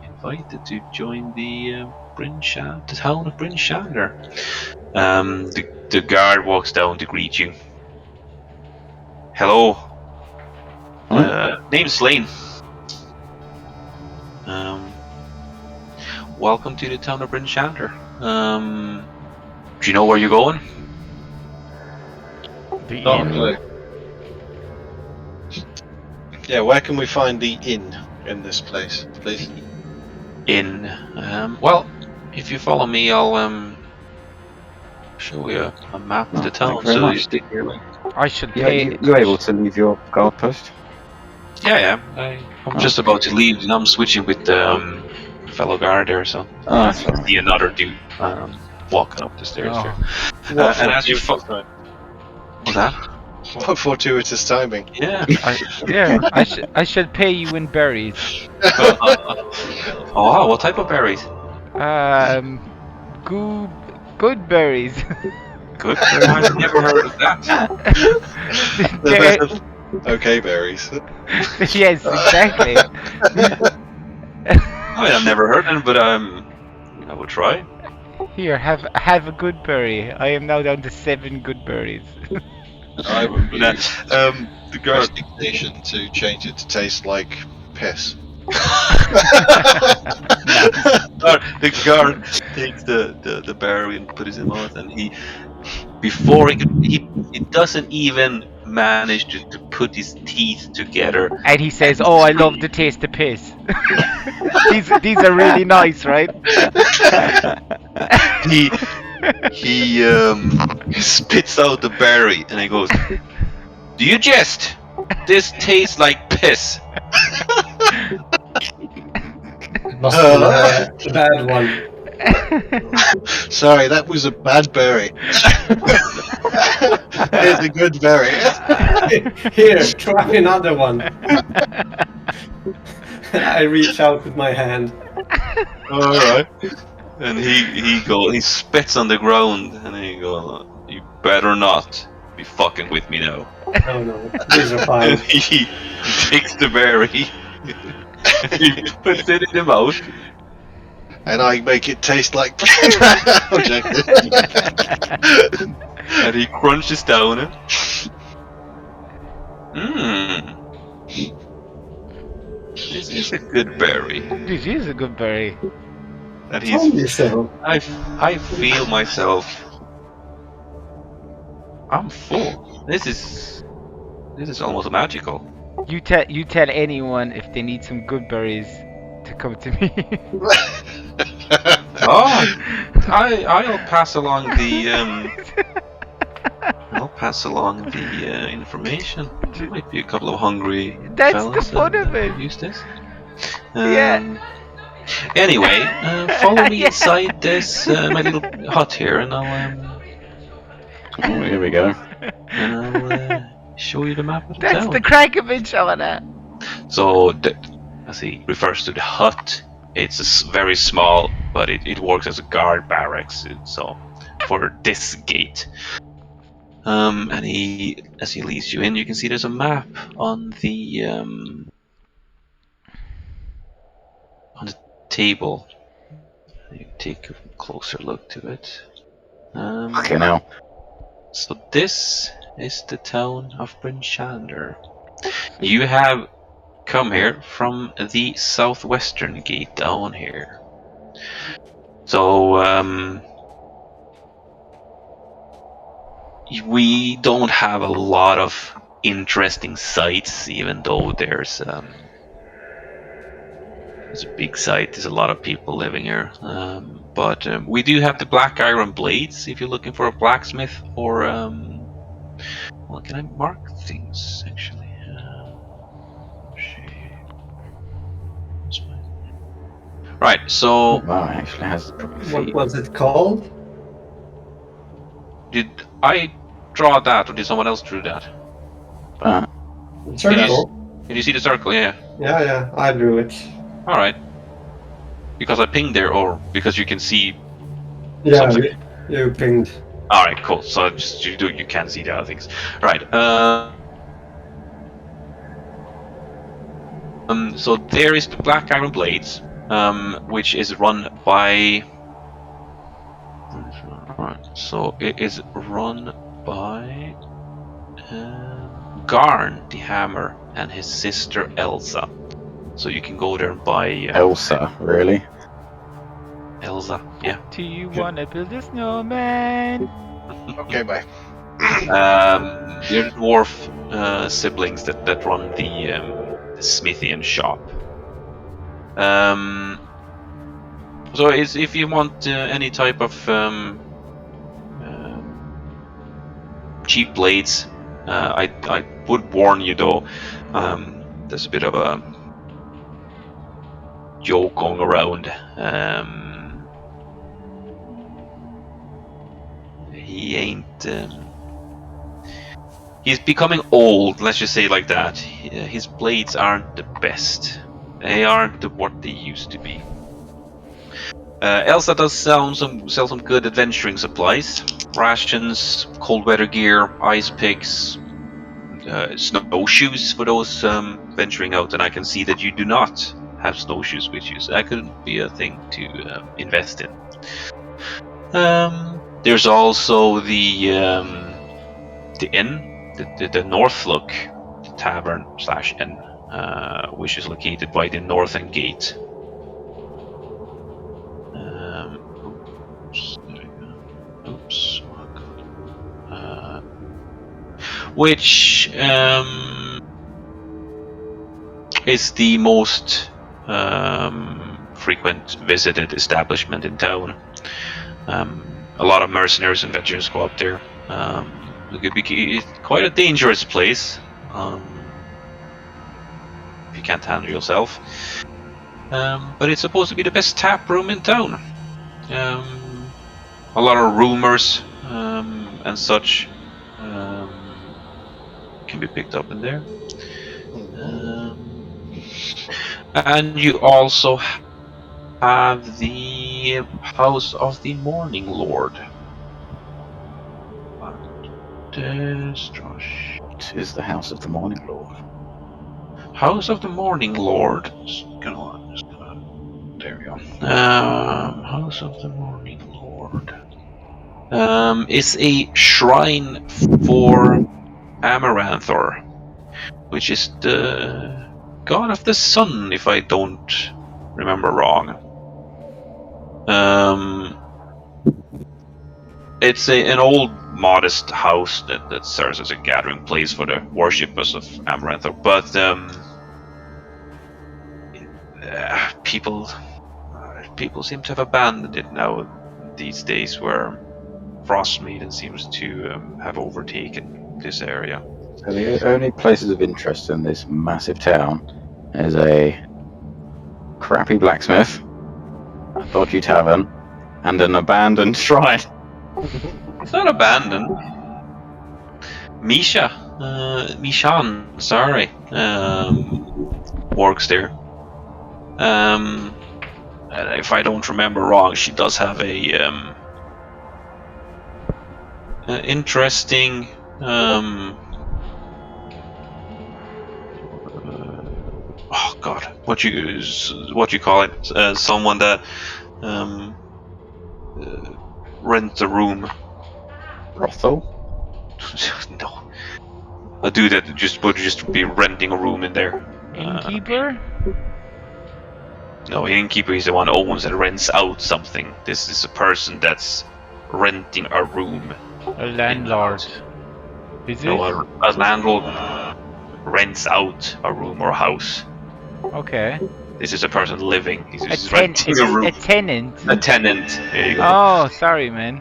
invited to join the the town of Bryn Shander. The guard walks down to greet you. Hello. Name's Lane. Welcome to the town of Bryn Shander. Do you know where you're going? The Not a inn. clue. Yeah, where can we find the inn in this place, please? Well, if you follow me, I'll show you a map of the Oh, town. thank you very So much. you stick here. I should Yeah, pay. you're able to leave your guard post. Yeah. I'm just about to leave, and I'm switching with the fellow guard there, so Oh, I that's all right. see another dude walking up the stairs Oh. here. What And as you fortuitous time. what's that? What fortuitous timing. Yeah. I shall pay you in berries. Oh, wow, what type of berries? Good berries. Good. I've never heard of that. They're- Okay, berries. yes, exactly. I've never heard them, but I will try. Here, have a good berry. I am now down to 7 good berries. I would be The guard. resignation to change it to taste like piss. The guard takes the berry and puts it in his mouth, and before he doesn't even manage to put his teeth together. And he says, "Oh, I love the taste of piss." these are really nice, right? He spits out the berry and he goes, "Do you jest? This tastes like piss." Must be a bad one. Sorry, that was a bad berry. Here's a good berry. Here, try another one. I reach out with my hand. All right. And he spits on the ground and he goes, "You better not be fucking with me now." Oh no, these are And fine. he takes the berry, and he puts it in the mouth. And I make it taste like objective. And he crunches down it. Mmm. This is a good berry. This is a good berry. And Told you so. I feel myself. I'm full. This is almost magical. You tell anyone if they need some good berries to come to me. Oh, I'll pass along the information. There might be a couple of hungry That's fellas the fun that of it. could use this. Yeah. Anyway, follow me Yeah. inside this my little hut here, and I'll Oh, here we go. show you the map of the That's town. the crack of it, Shauna. So, as he refers to the hut, it's very small, but it works as a guard barracks. So, for this gate, and as he leads you in, you can see there's a map on the table. You take a closer look to it. Okay, now. So this is the town of Bryn Shander. You have come here from the southwestern gate down here. So we don't have a lot of interesting sites, even though there's a big site. There's a lot of people living here. But we do have the Black Iron Blades if you're looking for a blacksmith or well, can I mark things actually? Right, so Wow, it actually has the proper What feet. was it called? did I draw that or did someone else draw that? Circle. Can you see the circle? Yeah. Yeah, I drew it. Alright. Because I pinged there or because you can see. Yeah, Something. you pinged. Alright, cool. So just you can see the other things. Right. So there is the Black Iron Blades, which is run by. Right. So it is run by Garn the Hammer and his sister Elsa. So you can go there and buy Elsa, really? Elsa. Yeah. Do you wanna build a snowman? Okay, bye. They're dwarf siblings that run the Smithian shop. So if you want any type of cheap blades, I would warn you though. there's a bit of a joke going around. He ain't. He's becoming old. Let's just say it like that. His blades aren't the best. They aren't what they used to be. Elsa does sell some good adventuring supplies: rations, cold weather gear, ice picks, snowshoes for those venturing out. And I can see that you do not have snowshoes with you, so that could be a thing to invest in. There's also the inn, the Northlook Tavern / inn, which is located by the northern gate. Oops. Which is the most frequent visited establishment in town. A lot of mercenaries and veterans go up there. It could be quite a dangerous place if you can't handle yourself. But it's supposed to be the best tap room in town. A lot of rumors and such can be picked up in there. And you also have the House of the Morning Lord. What is the House of the Morning Lord? House of the Morning Lord. There we go. House of the Morning Lord is a shrine for Amaranthor, which is the god of the sun, if I don't remember wrong. It's an old, modest house that serves as a gathering place for the worshippers of Amaranthor, but people seem to have abandoned it now these days, where Frostmaiden seems to have overtaken this area. So the only places of interest in this massive town is a crappy blacksmith, a dodgy tavern, and an abandoned shrine. It's not abandoned. Mishan, sorry, works there. And if I don't remember wrong, she does have a interesting oh god, what you call it? Someone that rents a room. Brothel? No, a dude that would just be renting a room in there. Innkeeper? No, innkeeper is the one who owns and rents out something. This is a person that's renting a room. A landlord. Is it? No, a landlord rents out a room or a house. Okay. This is a person living. He's A renting a room. tenant. A tenant. There you go. Oh, sorry, man.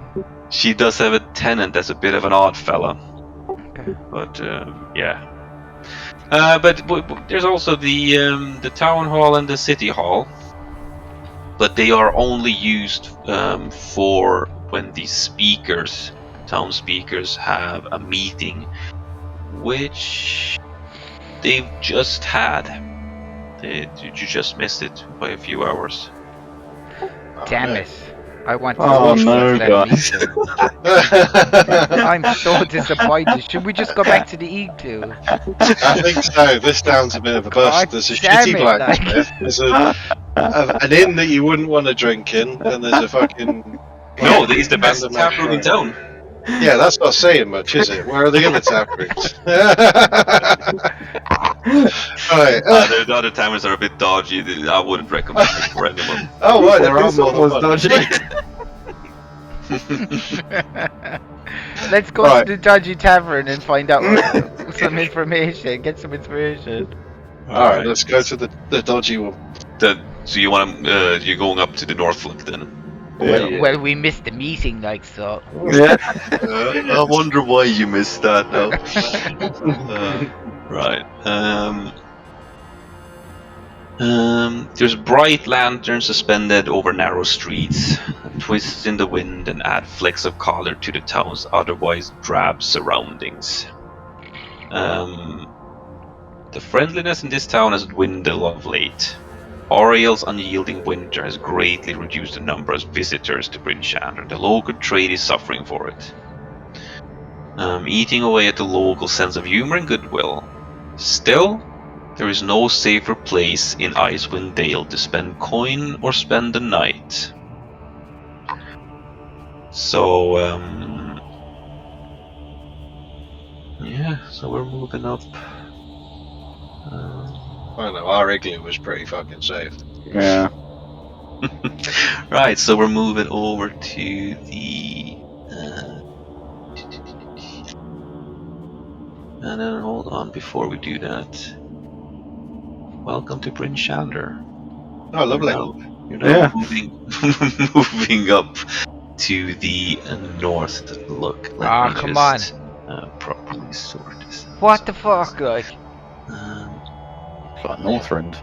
She does have a tenant that's a bit of an odd fella. Okay. But yeah. But there's also the town hall and the city hall. But they are only used for when the town speakers have a meeting, which they've just had. You just missed it by a few hours. Damn it. I want to Oh watch no, that guys. meeting. I'm so disappointed. Should we just go back to the igloo? I think so. This town's a bit of a bust. God There's a damn shitty it, blacksmith. There's an inn that you wouldn't want to drink in, and there's a fucking... No, it's the best random tap room in shrine. town. Yeah, that's not saying much, is it? Where are the other tap rooms? Right. The other timers are a bit dodgy. I wouldn't recommend it for anyone. Oh, right, there are This one more was than one. dodgy. Let's go Right. to the dodgy tavern and find out some information. Get some inspiration. Alright, let's go to the dodgy one. So you want you're going up to the Northlook then? Well, we missed the meeting, like so. Yeah. I wonder why you missed that now. Right. There's bright lanterns suspended over narrow streets, twists in the wind and add flecks of color to the town's otherwise drab surroundings. The friendliness in this town has dwindled of late. Ariel's unyielding winter has greatly reduced the number of visitors to Bryn Shander. The local trade is suffering for it, eating away at the local sense of humor and goodwill. Still, there is no safer place in Icewind Dale to spend coin or spend the night. So, yeah, so we're moving up. I don't know, our igloo was pretty fucking safe. Yeah. Right, so we're moving over to the. And then hold on before we do that. Welcome to Bryn Shander. Oh, lovely. You're now Yeah. moving up to the north look. Ah, come on. Properly sort this out. What the fuck, like? It's like Northrend.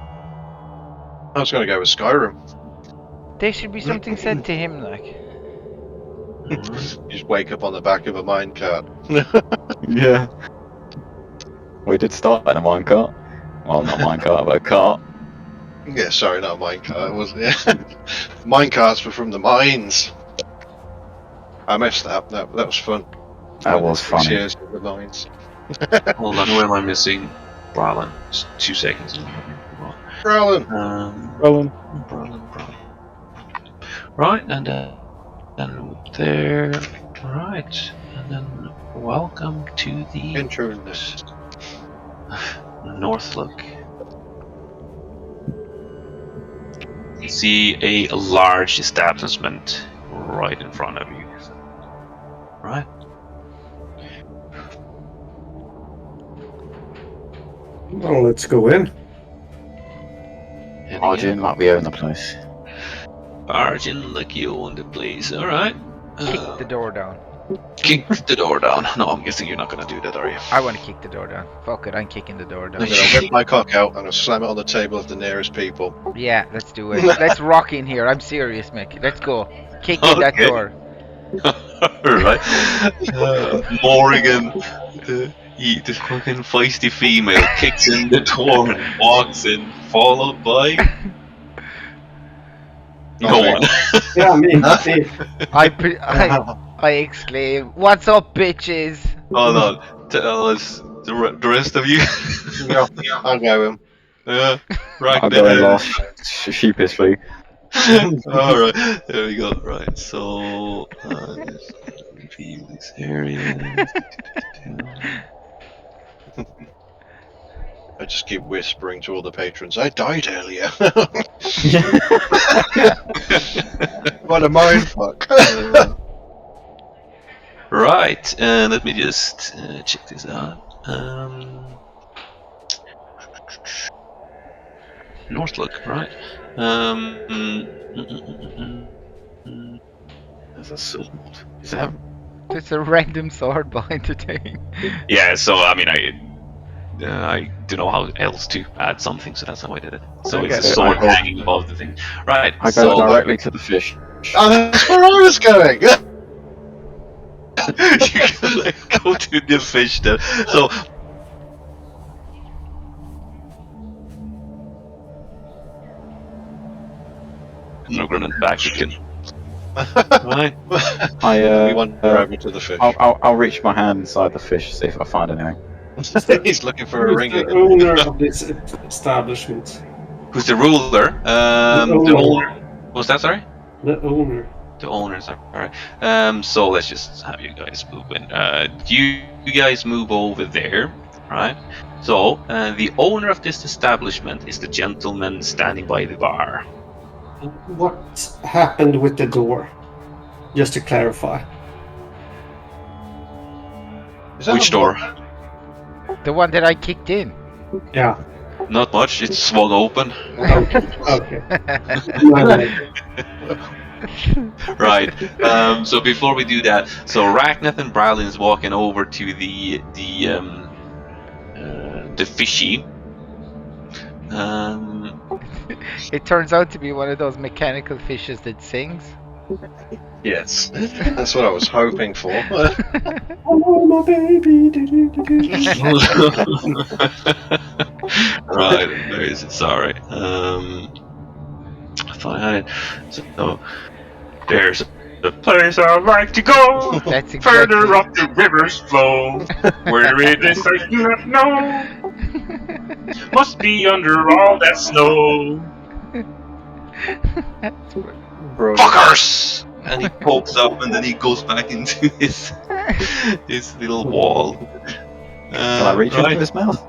I was going to go with Skyrim. There should be something said to him, like. You just wake up on the back of a minecart. Yeah. We did start in a minecart. Well, not minecart, but a cart. Yeah, sorry, not a minecart. It wasn't. Yeah. Minecarts were from the mines. I missed that. That was fun. That was 6 funny. years in the mines. Hold on, where am I missing? Bralin. Just 2 seconds. Roland. Roland. Bralin. Right, and then there. Right, and then welcome to the Interness. north look. You see a large establishment right in front of you. Right? Well, let's go in. Heading Arjun, in. like we own the place. Arjun, like you own the place. Alright. Kick the door down. Kick the door down. No, I'm guessing you're not gonna do that, are you? I want to kick the door down. Fuck it, I'm kicking the door down. I'm going to whip my cock out and I'll slam it on the table of the nearest people. Yeah, let's do it. Let's rock in here. I'm serious, Mick. Let's go. Kick in that Okay. door. Alright. Morrigan, the fucking feisty female, kicks in the door and walks in, followed by no one. Yeah, me. I exclaim, "What's up, bitches?" Hold on. Tell us, the rest of you. Yeah, I'll go him. Yeah, right I'll go in there. last, sheepishly. Alright, there we go. Right, so just review this area. I just keep whispering to all the patrons, I died earlier. What a mindfuck. Right, let me just check this out. Northlook, right? There's a sword. Is that... There's a random sword behind the thing. Yeah, so I mean, I don't know how else to add something, so that's how I did it. So it's a Okay. sword I go- hanging above the thing. Right, I go so directly to the fish. Oh, that's where I was going. you can go to the fish then. So no grenade back, you can. Right. I We wander over to the fish. I'll reach my hand inside the fish, see if I find anything. He's looking for a Who's ring the again. owner of this establishment? Who's the ruler? The owner. What's that? Sorry. The owner. The owners. All right. So let's just have you guys move in. You guys move over there, right? So the owner of this establishment is the gentleman standing by the bar. What happened with the door? Just to clarify. Is that Which a door? The one that I kicked in. Yeah. Not much. It's swung open. Okay. My bad. Right. So before we do that, so Ragnath and Bralin is walking over to the fishy. It turns out to be one of those mechanical fishes that sings. Yes, that's what I was hoping for. Oh, my baby. Right, where is it? Sorry. I thought I had it. So there's a place I like to go. That's Further exactly. up the river's flow. Where it is I do not know. Must be under all that snow. Brilliant. Fuckers! And he pokes up and then he goes back into his little wall. Can I reach into his mouth?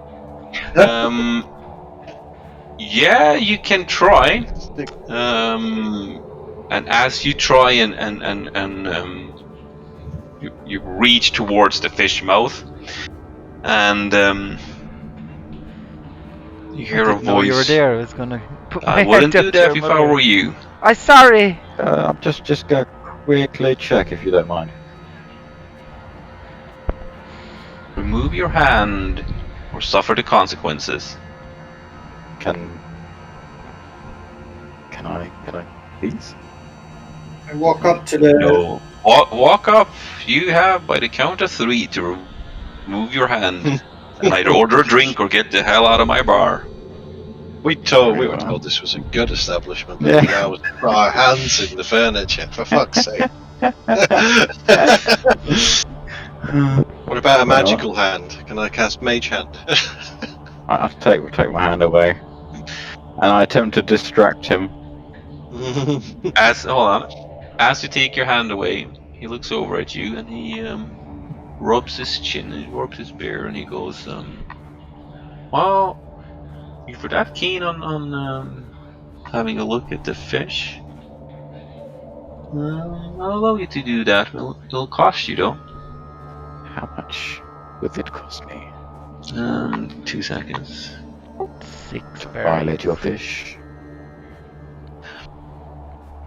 Yeah, you can try. And as you try you reach towards the fish mouth, and you hear a I didn't know you were voice. there. I was gonna put my I head wouldn't up do to that him if I earlier. were you. I'm sorry. Just go quickly check if you don't mind. Remove your hand or suffer the consequences. Can I please? I walk up to the. No. Walk up. You have by the count of 3 to remove your hand and either order a drink or get the hell out of my bar. We were told this was a good establishment. Yeah. Yeah. Now we put our hands in the furniture, for fuck's sake. What about a magical hand? Can I cast Mage Hand? I take my hand away, and I attempt to distract him. Hold on. As you take your hand away, he looks over at you and he rubs his chin, he rubs his beard, and he goes, well, if you're that keen on having a look at the fish, I'll allow you to do that. It'll cost you though. How much would it cost me 2 seconds. 6 to berries. violate your fish?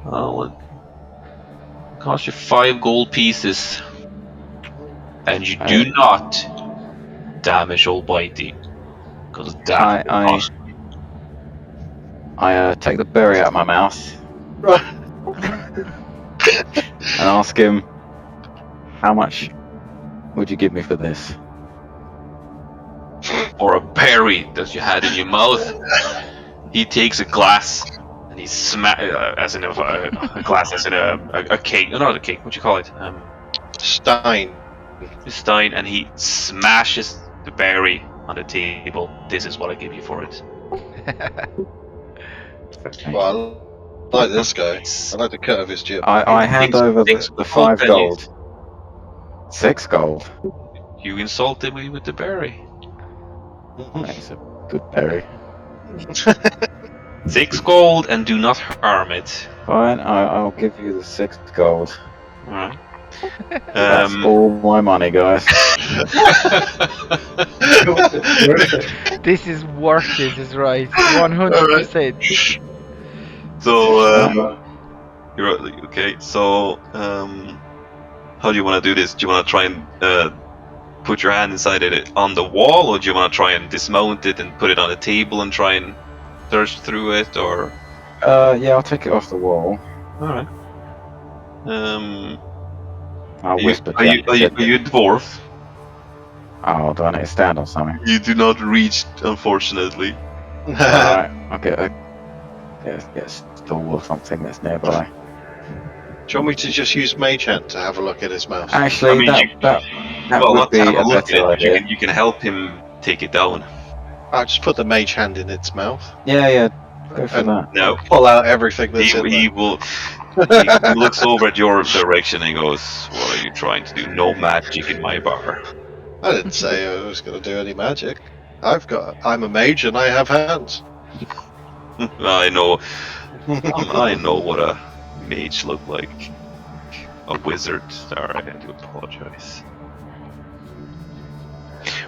Well, it costs you 5 gold pieces, and you do not damage old Bitey, because that will cost you. I take the berry out of my mouth and ask him, how much would you give me for this? Or a berry that you had in your mouth. He takes a glass and he as in a glass, as in a cake. No, not a cake. What do you call it? Stein. A stein, and he smashes the berry on the table. This is what I give you for it. Well, I like this guy. I like the cut of his jib. I hand over Six the 5 pennies. gold. 6 gold. You insulted me with the berry. That's a good berry. 6 gold, and do not harm it. Fine, I'll give you the 6 gold. Alright. That's all my money, guys. Worth it. This is worth it, is right. 100%. So, you're okay. So, how do you want to do this? Do you want to try and put your hand inside it on the wall, or do you want to try and dismount it and put it on a table and try and search through it, or? Yeah, I'll take it off the wall. All right. I'll whisper. Are you a dwarf? Oh, do I need to stand on something? You do not reach, unfortunately. Alright, I'll get a stool or something that's nearby. Do you want me to just use Mage Hand to have a look at his mouth? Actually, I mean, that well, would not be to have a a look better at it. idea. You can help him take it down. I'll just put the Mage Hand in its mouth. Yeah, go for And that. No. pull out everything that's in He there. will. He looks over at your direction and he goes, "What are you trying to do? No magic in my bar." I didn't say I was going to do any magic. I'm a mage and I have hands. I know. I know what a mage look like. A wizard. Sorry, I do apologize.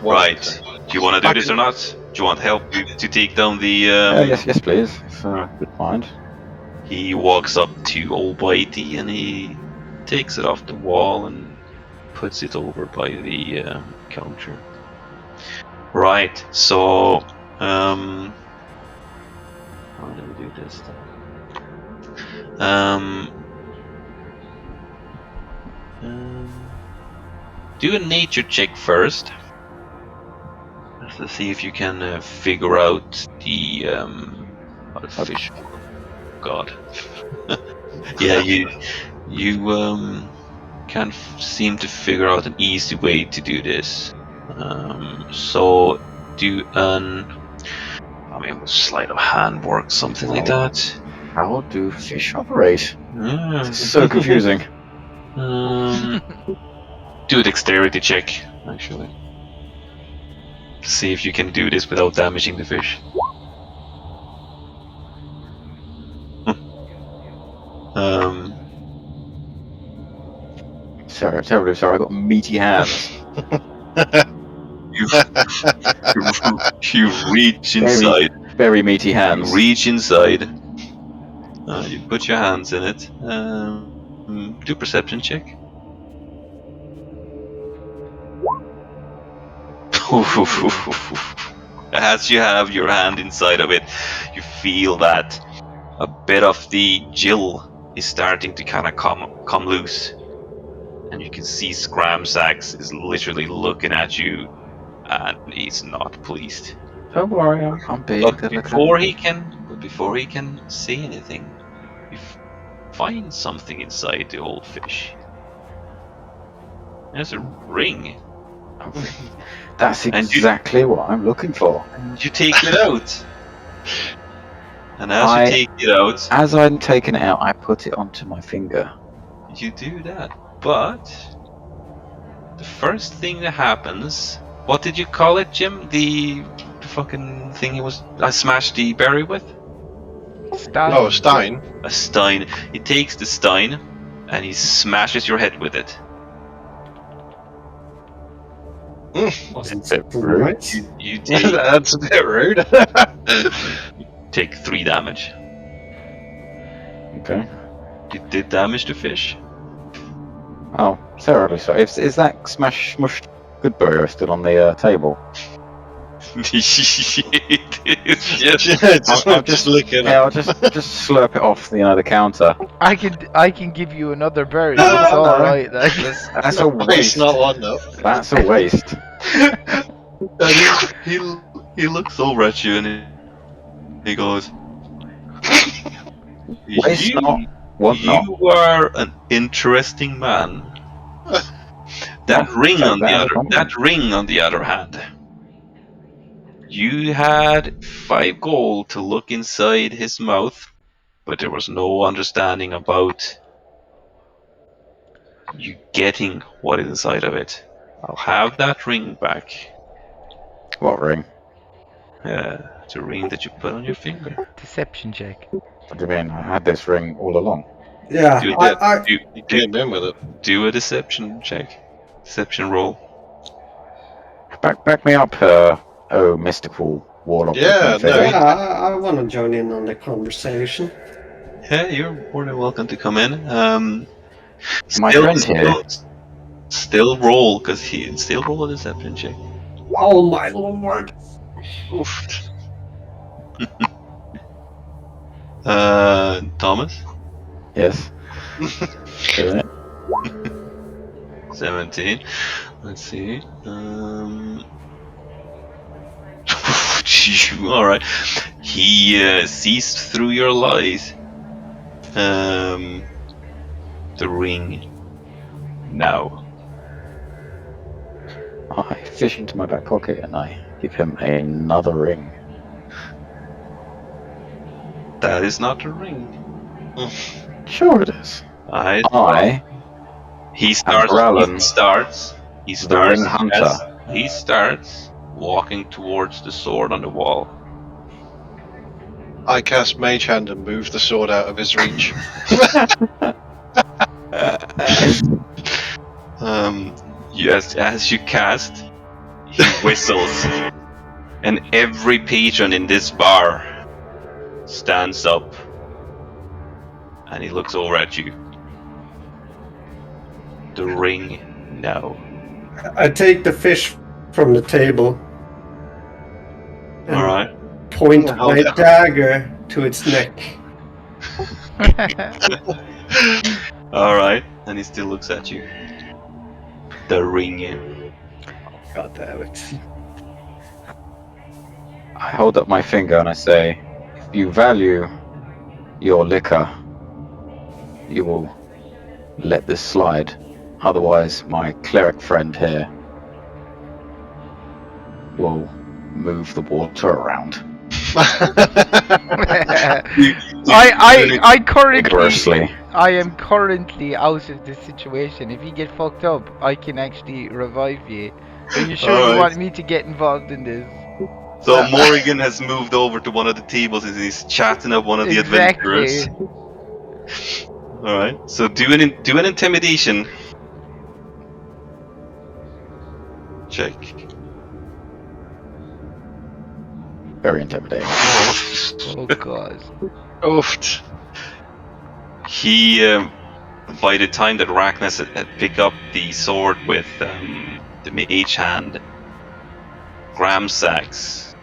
Right. Do you want to do this or not? Do you want help to take down the? Yes, please. If you would mind. He walks up to old Bitey and he takes it off the wall and puts it over by the counter. Right, so how do we this. Do a nature check first. Let's see if you can figure out the fish. God. Yeah, you can't seem to figure out an easy way to do this. So do sleight of hand work, something like that. How do fish operate? Yeah. It's so confusing. Do a dexterity check, actually. See if you can do this without damaging the fish. Sorry, terribly sorry. I got meaty hands. You reach inside. Very meaty hands. You reach inside. You put your hands in it. Do perception check. As you have your hand inside of it, you feel that a bit of the gill is starting to kind of come loose, and you can see Scramsax is literally looking at you, and he's not pleased. Don't worry, I'm big. But before he can say anything, you find something inside the old fish. There's a ring. That's And exactly what I'm looking for. You take it out. And as you take it out, As I'm taking it out, I put it onto my finger. you do that. But the first thing that happens, what did you call it, Jim? The fucking thing I smashed the berry with? Stein. No, Stein. A stein. He takes the stein and he smashes your head with it. That's right. You take That's a bit rude. take 3 damage. Okay. You did damage to fish. Oh, terribly sorry. Is that smushed Goodberry still on the table? Yes. I'm just looking Yeah, at I'll just slurp it off the counter. I can give you another berry. No, It's no, all no. right. Like, That's a It's waste. not one though. That's a waste. he looks over at you and he goes, Waste not, want not. You are an interesting man. That ring on the other hand. You had 5 gold to look inside his mouth, but there was no understanding about you getting what is inside of it. I'll have that ring back. What ring? It's a ring that you put on your finger. deception check. What do you mean? I had this ring all along. Yeah, Do, You came in with it. do a deception check. Deception roll. Back me up, mystical warlock. Yeah, looking no, thing. I want to join in on the conversation. Yeah, you're more than welcome to come in. My friend here. Still roll, because still roll a deception check. Oh my lord! Oof. Thomas? Yes. Isn't it? 17. Let's see. Alright. He sees through your lies. The ring. Now. I fish into my back pocket and I give him another ring. That is not a ring. Sure it is. He starts. Growlin, He the ring hunter. yes, he starts walking towards the sword on the wall. I cast Mage Hand and move the sword out of his reach. As you cast, he whistles, and every patron in this bar stands up, and he looks over at you. The ring now. I take the fish from the table and All right. point Oh, my yeah. dagger to its neck. Alright, and he still looks at you. The ring. God damn it. I hold up my finger and I say, if you value your liquor, you will let this slide. Otherwise, my cleric friend here will move the water around I currently vigorously. I am currently out of this situation. If you get fucked up, I can actually revive you. Are you sure you Alright. want me to get involved in this? So Morrigan has moved over to one of the tables and he's chatting up one of the adventurers. Alright, so do an intimidation check. Very intimidating. Oh god. Oofed. He, by the time that Ragnas had picked up the sword with the mage hand, Gramsax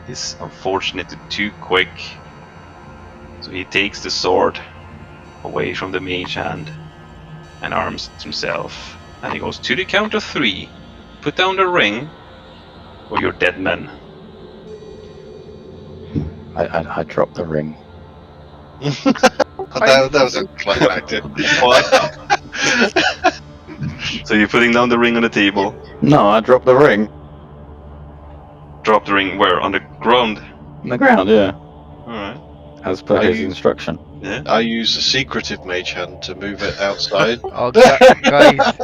is unfortunately too quick. So he takes the sword away from the mage hand and arms himself. And he goes, to the count of 3, put down the ring or you're dead men. I drop the ring. that was a climactic. So you're putting down the ring on the table. No, I drop the ring. Drop the ring where? On the ground? On the ground, yeah. Alright. As per Are his you- instruction. Yeah. I use a secretive mage hand to move it outside. Oh guys,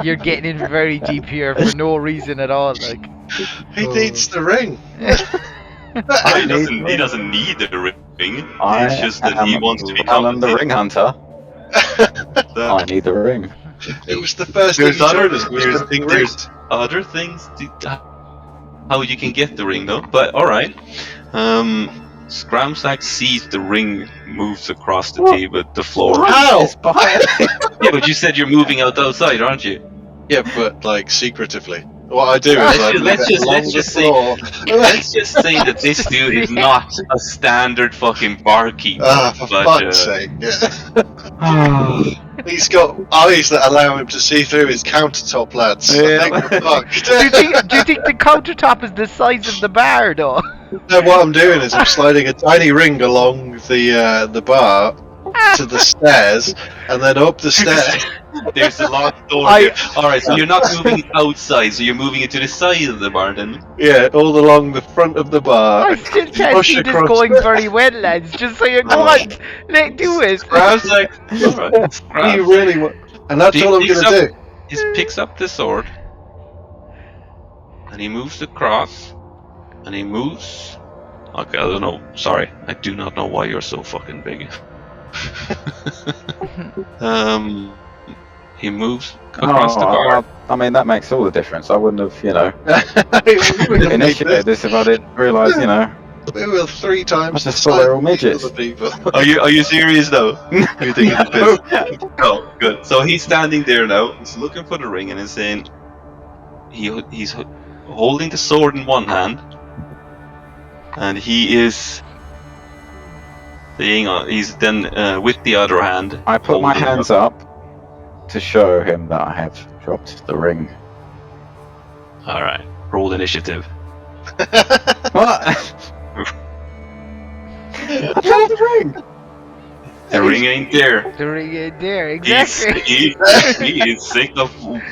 you're getting in very deep here for no reason at all. Like, He needs the ring. He doesn't need the ring. It's just that he wants to become I'm the ring hunter. I need the ring. It was the first thing There's he other told us. Was there's, something there's other things how you can get the ring though. But alright. Scramsack sees the ring moves across the table, the floor. How? It's behind me. Yeah, but you said you're moving outside, aren't you? Yeah, but like secretively. What I do is I move Let's it just- along let's the just say- floor. Let's just say that this dude is not a standard fucking barkeep. Ah, for but, fuck's sake. He's got eyes that allow him to see through his countertop, lads. Yeah. I think we're fucked. do you think the countertop is the size of the bar, though? No, what I'm doing is I'm sliding a tiny ring along the bar to the stairs, and then up the stairs. There's a locked door I- here. Alright, so you're not moving it outside, so you're moving it to the side of the bar then. Yeah, all along the front of the bar. I still can't Push see this across going the- very well, lads. Just so you go on, do it. Grabs like, alright. You really want, and that's all I'm Picks gonna do. He picks up the sword, and he moves across, and he moves. Okay, I don't know. Sorry, I do not know why you're so fucking big. He moves across the bar. I mean, that makes all the difference. I wouldn't have, we initiated this if I didn't realise, were 3 times. I just thought they were all midgets. Other people. Are you serious though? You think it's a piss? Oh, good. So he's standing there now. He's looking for the ring and he's saying he's holding the sword in one hand, and he is saying he's then with the other hand. I put my holding hands up to show him that I have dropped the ring. All right. Roll initiative. What? I dropped the ring! The ring ain't there. The ring ain't there, He's, exactly. he is sick of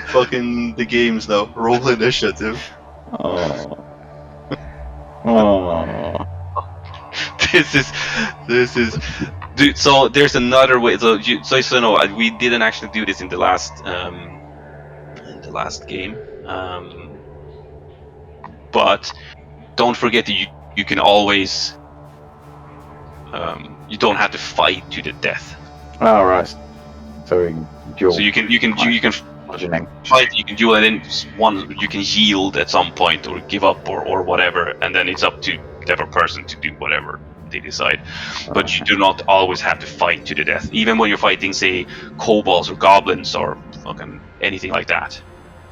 fucking the games now. Roll initiative. Oh. Oh. This is dude, so there's another way, so you know, we didn't actually do this in the last game, but don't forget that you can always you don't have to fight to the death, Alright. So we can duel. so you can Imagining. fight, you can duel, and then you can yield at some point or give up or whatever, and then it's up to the other person to do whatever they decide. But you do not always have to fight to the death, even when you're fighting, say, kobolds or goblins or fucking anything like that.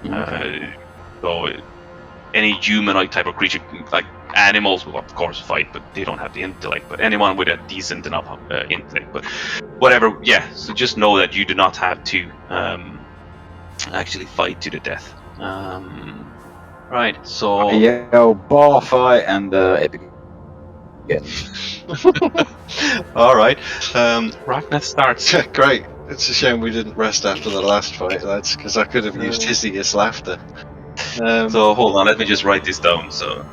Okay. So any humanoid type of creature, like animals will of course fight, but they don't have the intellect. But anyone with a decent enough intellect, but whatever. Yeah. So just know that you do not have to actually fight to the death. Right. So. I yell bar fight, and it begins. All right. Ragnar starts. Great. It's a shame we didn't rest after the last fight, lads, because I could have used hideous laughter. So hold on, let me just write this down. So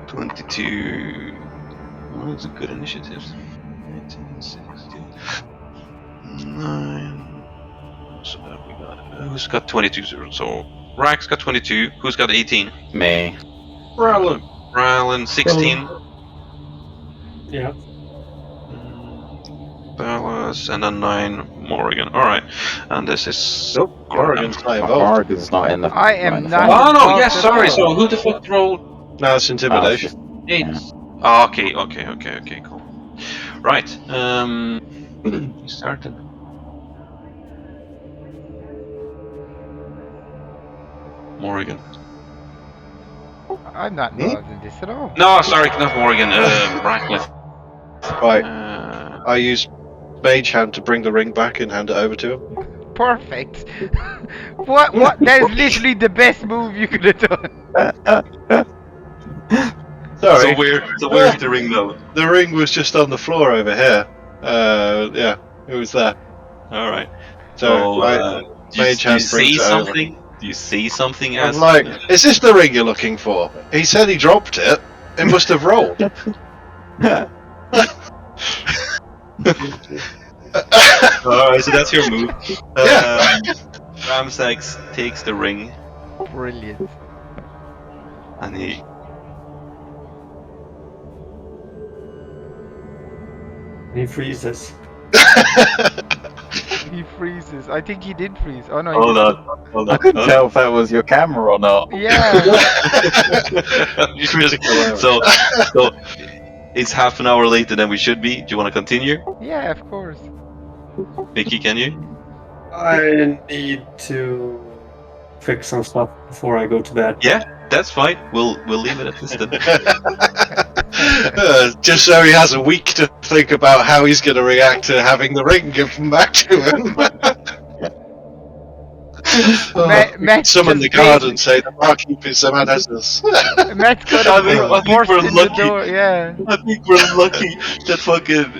22. Oh, that's a good initiative. 9. So that we got. Who's got 22? So Rax got 22. Who's got 18? Me. Rylan 16. Yeah. Dallas and then 9 Morrigan. Alright. And this is Nope, Morrigan's not involved. Morgan's not in the. I am not. Oh no, involved yes, at sorry, all. so who the fuck rolled No, it's intimidation. 8? Oh, okay, cool. Right, we started. Morrigan. I'm not involved in this at all. No, sorry, not Morrigan, Ratcliffe. Right, I use Mage Hand to bring the ring back and hand it over to him. Perfect. What? That is literally the best move you could have done. Sorry, So where's the ring now? the ring was just on the floor over here. Yeah, it was there. Alright. So, do you Mage Hand say brings it over. something? Do you say something I'm as like, is this the ring you're looking for? He said he dropped it. It must have rolled. Alright, so that's your move. Yeah. Ramsax takes the ring Brilliant. and he He freezes. He freezes. I think he did freeze. Oh no. hold he on. I couldn't tell if that was your camera or not. Yeah. so it's half an hour later than we should be. Do you want to continue? Yeah, of course. Mickey, can you? I need to fix some stuff before I go to bed. Yeah, that's fine. We'll leave it at this then. Just so he has a week to think about how he's going to react to having the ring given back to him. Matt Summon the just guard and say the barkeep is a madness. Matt's I gonna think burst we're in the lucky. door. Yeah. I think we're lucky that fucking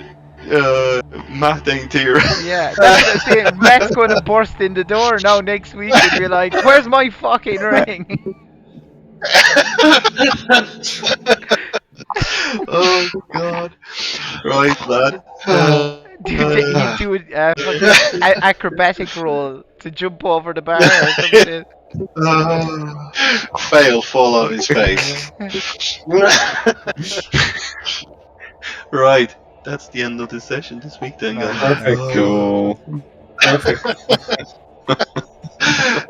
Matt ain't here. Yeah. That's it. Matt's gonna burst in the door now next week and be like, "Where's my fucking ring?" Oh god. Right, lad. Do you do a fucking acrobatic roll to jump over the bar or something? Fail, fall on his face. Right. That's the end of the session this week then, guys. Perfect. Cool. Perfect.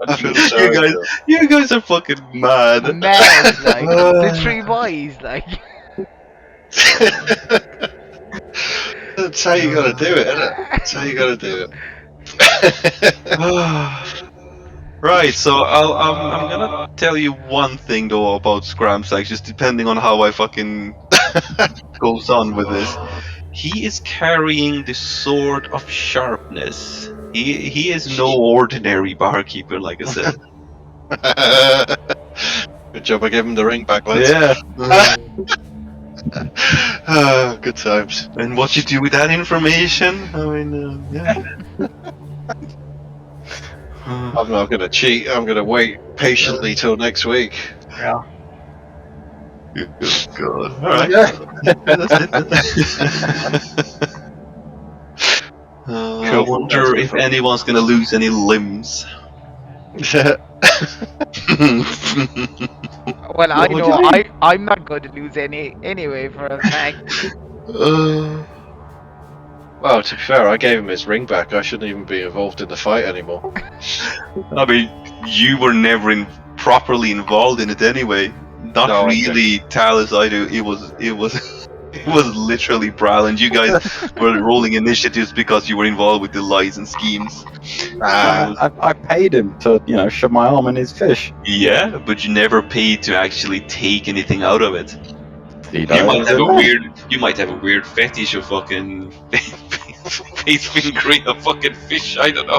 I feel sorry. You guys are fucking mad. Mad, like the three boys, like. That's how you gotta do it, isn't it? That's how you gotta do it. Right, so I'm gonna tell you one thing though about Scramsax, just depending on how I fucking goes on with this. He is carrying the sword of sharpness. He is no ordinary barkeeper, like I said. Good job I gave him the ring back, lads. Yeah. Good times. And what you do with that information? I mean, yeah. I'm not gonna cheat, I'm gonna wait patiently till next week. Yeah. Good God. Alright. That's it. I wonder if anyone's gonna lose any limbs. Well, I What would know you I'm not going to lose any anyway for a fact. Well, to be fair, I gave him his ring back. I shouldn't even be involved in the fight anymore. I mean, you were never properly involved in it anyway. Not No, really, Talus either. It was It was literally Bral, and you guys were rolling initiatives because you were involved with the lies and schemes. I paid him to, shove my arm in his fish. Yeah, but you never paid to actually take anything out of it. You You might have a know? weird fetish of fucking face fingering a fucking fish. I don't know.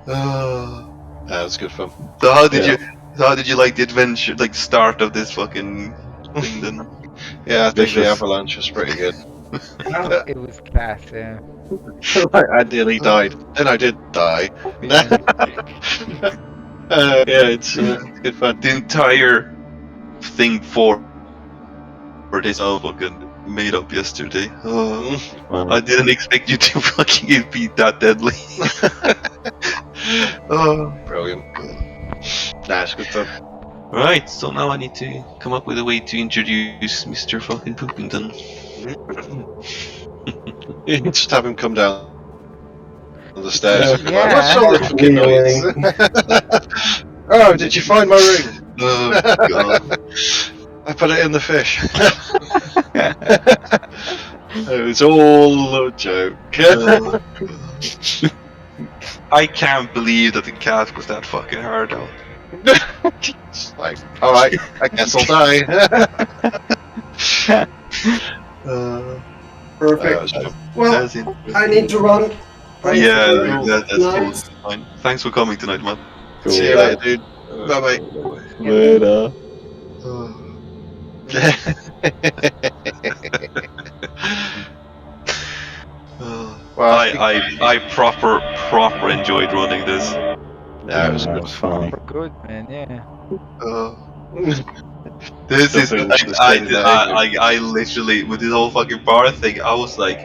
That was good fun. So how did Yeah. you like the adventure, like start of this fucking thing then? Yeah, I think the Vicious. avalanche was pretty good. It was class, yeah. I nearly died. Then I did die. Yeah. Yeah, it's good fun. The entire thing for this all fucking made up yesterday. Oh, I didn't expect you to fucking be that deadly. Oh. Brilliant. Nah, it's good fun. Right, so now I need to come up with a way to introduce Mr. fucking Poopington. You can just have him come down the stairs. Yeah. Like, what's all the fucking noise? Oh, did you find my ring? Oh, God. I put it in the fish. It was all a joke. I can't believe that the cat was that fucking hard out. It's like, alright, I guess I'll die. Perfect. That was Well, That's it. I need to run. Yeah, that's Nice. totally fine. Thanks for coming tonight, man. Cool. See you later, dude. Bye bye. Later. Well, I proper enjoyed running this. yeah, it was That good. was fun. We're good, man, yeah. This is Nothing was exciting that I literally with this whole fucking bar thing, I was like,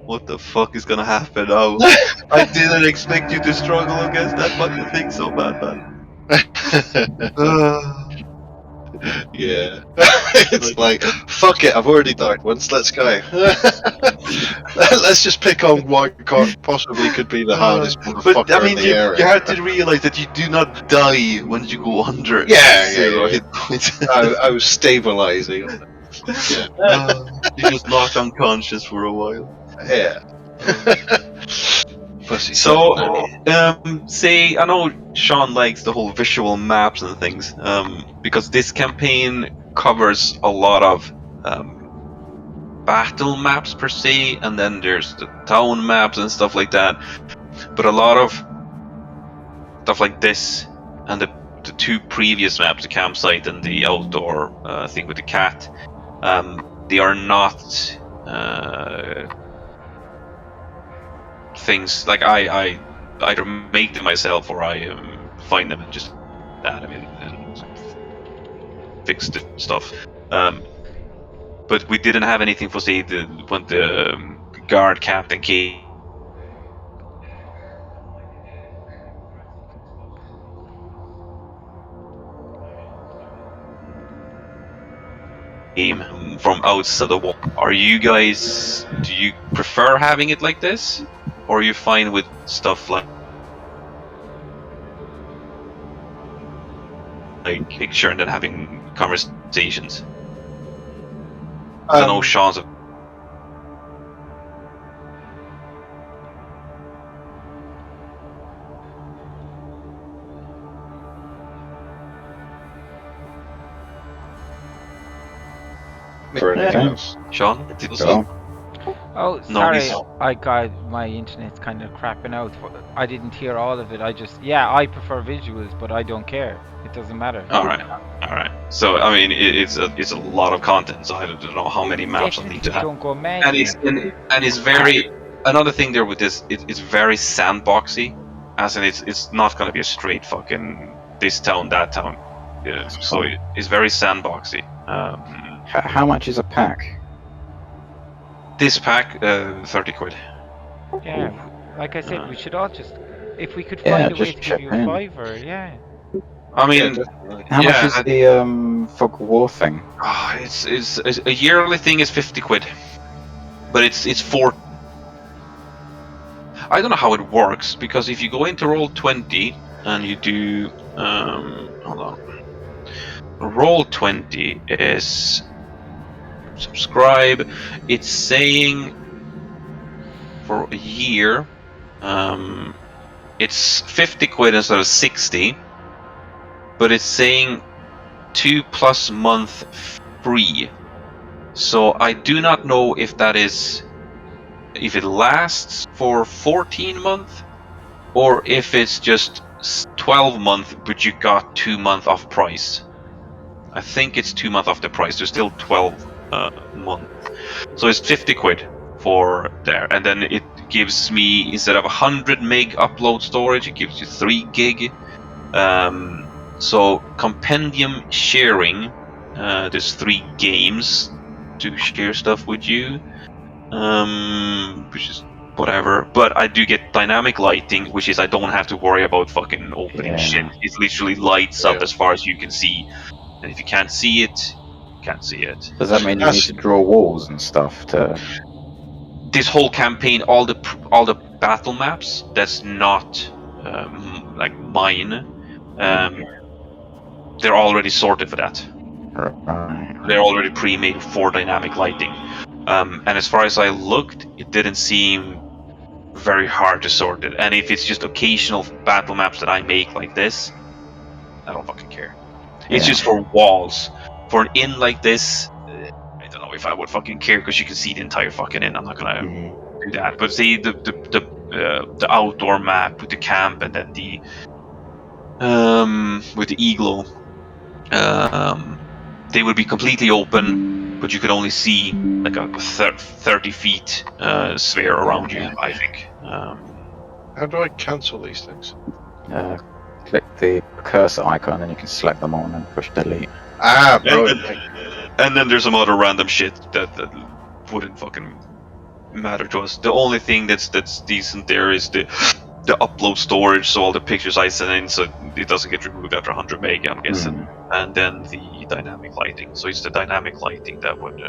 what the fuck is gonna happen now? I didn't expect you to struggle against that fucking thing so bad, man. Yeah. It's like, fuck it, I've already died once, let's go. Let's just pick on what possibly could be the hardest motherfucker But I mean, in the you area. have to realize that you do not die when you go under. Yeah, zero yeah. hit points. I was stabilizing. You just knocked unconscious for a while. Yeah. Pussy. So, say, I know Sean likes the whole visual maps and things, because this campaign covers a lot of battle maps per se, and then there's the town maps and stuff like that. But a lot of stuff like this and the two previous maps, the campsite and the outdoor thing with the cat, they are not things like I either make them myself or I find them and just add them in and fix the stuff. But we didn't have anything for say when the guard captain came from outside the wall. Are you guys? Do you prefer having it like this, or are you fine with stuff like picture and then having conversations? I know Sean's. For anything Yeah. else. Sean, did you Cool. Oh, No, sorry, he's- I got my internet's kind of crapping out. I didn't hear all of it. I prefer visuals, but I don't care. It doesn't matter. All right. So I mean, it's a lot of content. So I don't know how many maps I need to Definitely have. don't go mad. And it's very another thing there with this. It's very sandboxy, as in it's not gonna be a straight fucking this town that town. Yeah, so it's very sandboxy. How much is a pack? This pack, 30 quid. Yeah, like I said, we should all just, if we could Yeah, find a way just to chip give you a in. fiver, yeah. I mean, definitely. How Yeah, much is the Fog of War thing? it's a yearly thing is 50 quid, but it's for. I don't know how it works because if you go into Roll20 and you do, hold on, Roll20 is subscribe. It's saying for a year, it's 50 quid instead of 60, but it's saying 2+ month free. So I do not know if that is, if it lasts for 14 months or if it's just 12 months, but you got 2 months off price. I think it's 2 months off the price. There's still 12 months. So it's 50 quid for there. And then it gives me, instead of 100 meg upload storage, it gives you 3 gig. So compendium sharing, there's 3 games to share stuff with you, which is whatever. But I do get dynamic lighting, which is I don't have to worry about fucking opening shit. It literally lights up as far as you can see, and if you can't see it, you can't see it. Does that mean you need to draw walls and stuff to? This whole campaign, all the battle maps, that's not like mine. They're already sorted for that. Right. They're already pre-made for dynamic lighting. And as far as I looked, it didn't seem very hard to sort it. And if it's just occasional battle maps that I make like this, I don't fucking care. It's just for walls. For an inn like this, I don't know if I would fucking care, because you can see the entire fucking inn. I'm not gonna do that. But see the outdoor map with the camp, and then the with the igloo, they would be completely open, but you could only see like a 30 feet sphere around you, I think. How do I cancel these things? Click the cursor icon and you can select them on and push delete. Ah, brilliant. And then there's some other random shit that wouldn't fucking matter to us. The only thing that's decent there is the upload storage, so all the pictures I send in, so it doesn't get removed after 100 meg, I'm guessing. And then the dynamic lighting. So it's the dynamic lighting that would.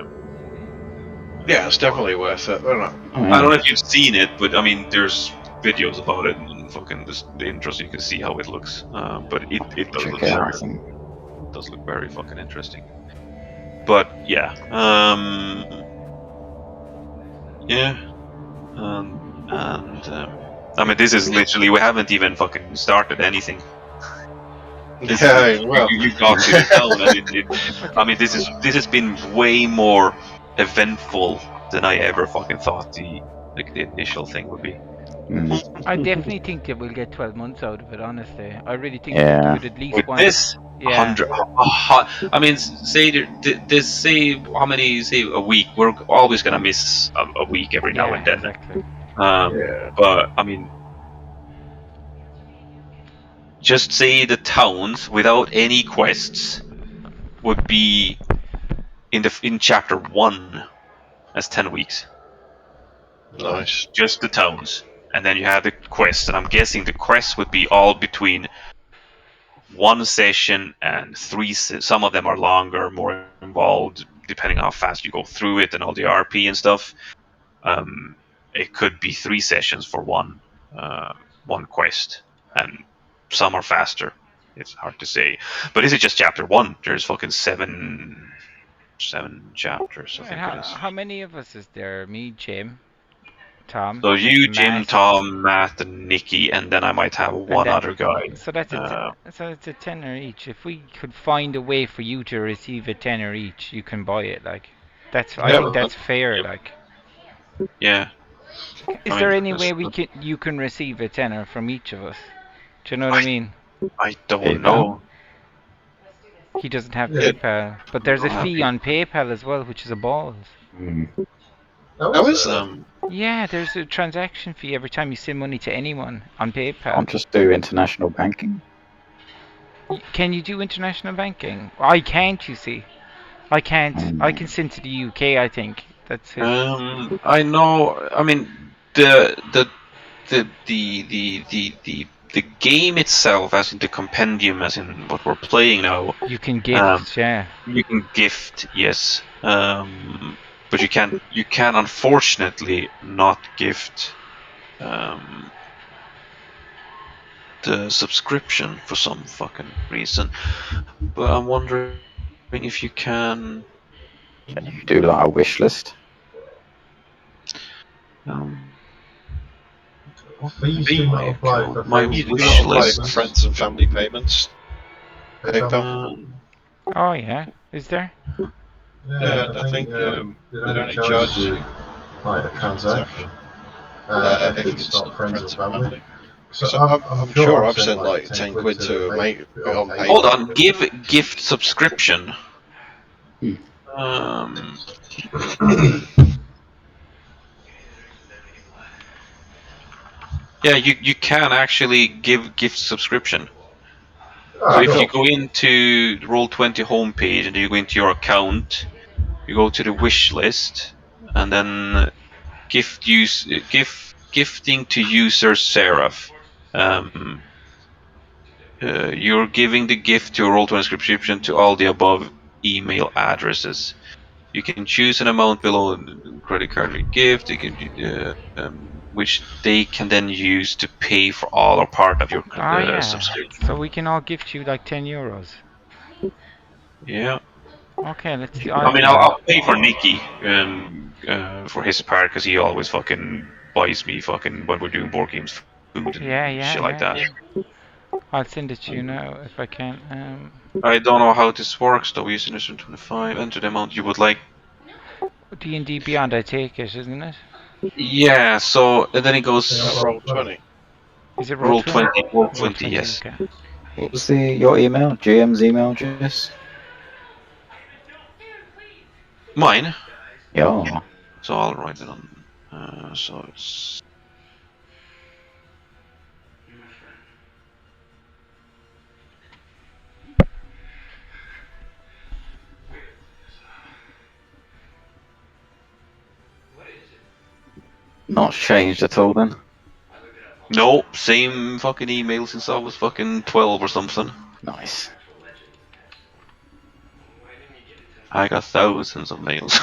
Yeah, it's definitely worth it. I don't know if you've seen it, but I mean, there's videos about it and fucking the intro, so you can see how it looks. But it does look very fucking interesting. But yeah, I mean, this is literally, we haven't even fucking started anything. Well, you got to the town, and I mean, this has been way more eventful than I ever fucking thought the initial thing would be. I definitely think that we'll get 12 months out of it, honestly. I really think Yeah. we would at least With want this, yeah. 100. I mean, say how many, say a week. We're always gonna miss a week every now and then. Exactly. But I mean, just say the towns without any quests would be in chapter 1 as 10 weeks. Nice. Just the towns, and then you have the quests, and I'm guessing the quests would be all between 1 session and 3. Some of them are longer, more involved, depending on how fast you go through it and all the RP and stuff. It could be 3 sessions for one quest, and some are faster. It's hard to say. But this is just chapter 1. There's fucking 7 chapters, I think it is. How many of us is there? Me, Jim, Tom. So you, Jim, Matt. Tom, Matt, and Nikki, and then I might have one other guy. So that's so it's a tenner each. If we could find a way for you to receive a tenner each, you can buy it. Like, that's I think that's fair. Like, yeah. Is there any way you can receive a tenner from each of us? Do you know what I mean? I don't know. He doesn't have PayPal, but there's a fee on PayPal as well, which is a balls. How is Yeah, there's a transaction fee every time you send money to anyone on PayPal. Can't just do international banking. Can you do international banking? I can't. You see, I can't. I can send to the UK. I think that's it. I know. I mean, the game itself, as in the compendium, as in what we're playing now. You can gift, yeah. You can gift, yes. But you can unfortunately not gift subscription for some fucking reason. But I'm wondering if you can. Can you do like a wish list? Fees do not apply for My friends You and do wish not family apply list. for payments. friends and family payments. PayPal. Oh yeah, is there? Yeah, I think it only charges you like a transaction if it's not friends or family. So So I'm I'm sure sure I've I've sent sent like like 10 10 quid quid to to a a mate mate on on PayPal. Hold PayPal. on, give gift subscription. Hmm. Um, yeah, you can actually give gift subscription. Ah, So if cool. you go into Roll20 homepage and you go into your account, you go to the wish list, and then gifting to user Seraph. You're giving the gift to a Roll20 subscription to all the above email addresses. You can choose an amount below the credit card gift. You can, which they can then use to pay for all or part of your Oh yeah. subscription. So we can all gift you like 10 euros. Yeah. Okay, let's do. I I'll mean, do I'll that. pay for Nicky for his part because he always fucking buys me fucking when we're doing board games, food Yeah, and yeah, shit like yeah, that. yeah. I'll send it to you now if I can. I don't know how this works though. Using this 25, enter the amount you would like. D&D Beyond, I take it, isn't it? Yeah. So and then it goes Roll 20. Is it roll roll 20? 20, roll Roll 20. 20, Yes. okay. What was your email? GM's email address? Mine. Yeah. So I'll write it on. So it's. Not changed at all then. No, same fucking email since I was fucking 12 or something. Nice. I got thousands of mails.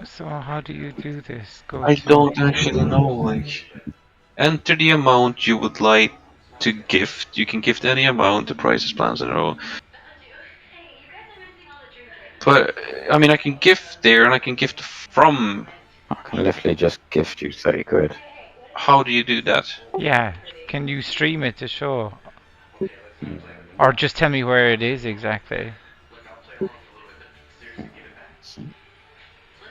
So how do you do this? Go I to don't actually know. Like, enter the amount you would like to gift. You can gift any amount. The prices, plans, and all. But I mean, I can gift there, and I can gift from. I can literally just gift you 30 quid. How do you do that? Yeah, can you stream it to show? Or just tell me where it is exactly.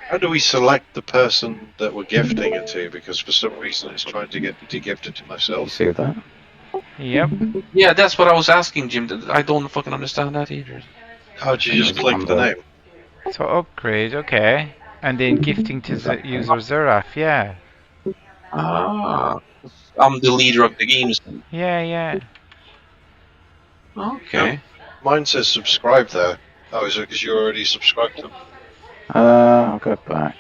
How do we select the person that we're gifting it to? Because for some reason it's trying to get de-gifted to You myself. see that? Yep. Yeah, that's what I was asking, Jim. I don't fucking understand that either. How do you just It's click the under- name? So upgrade, okay. And then gifting to the user Zeraf, yeah. Ah, I'm the leader of the games. Yeah, yeah. Okay. Mine says subscribe there. Oh, is it because you already subscribed to them? I'll go back.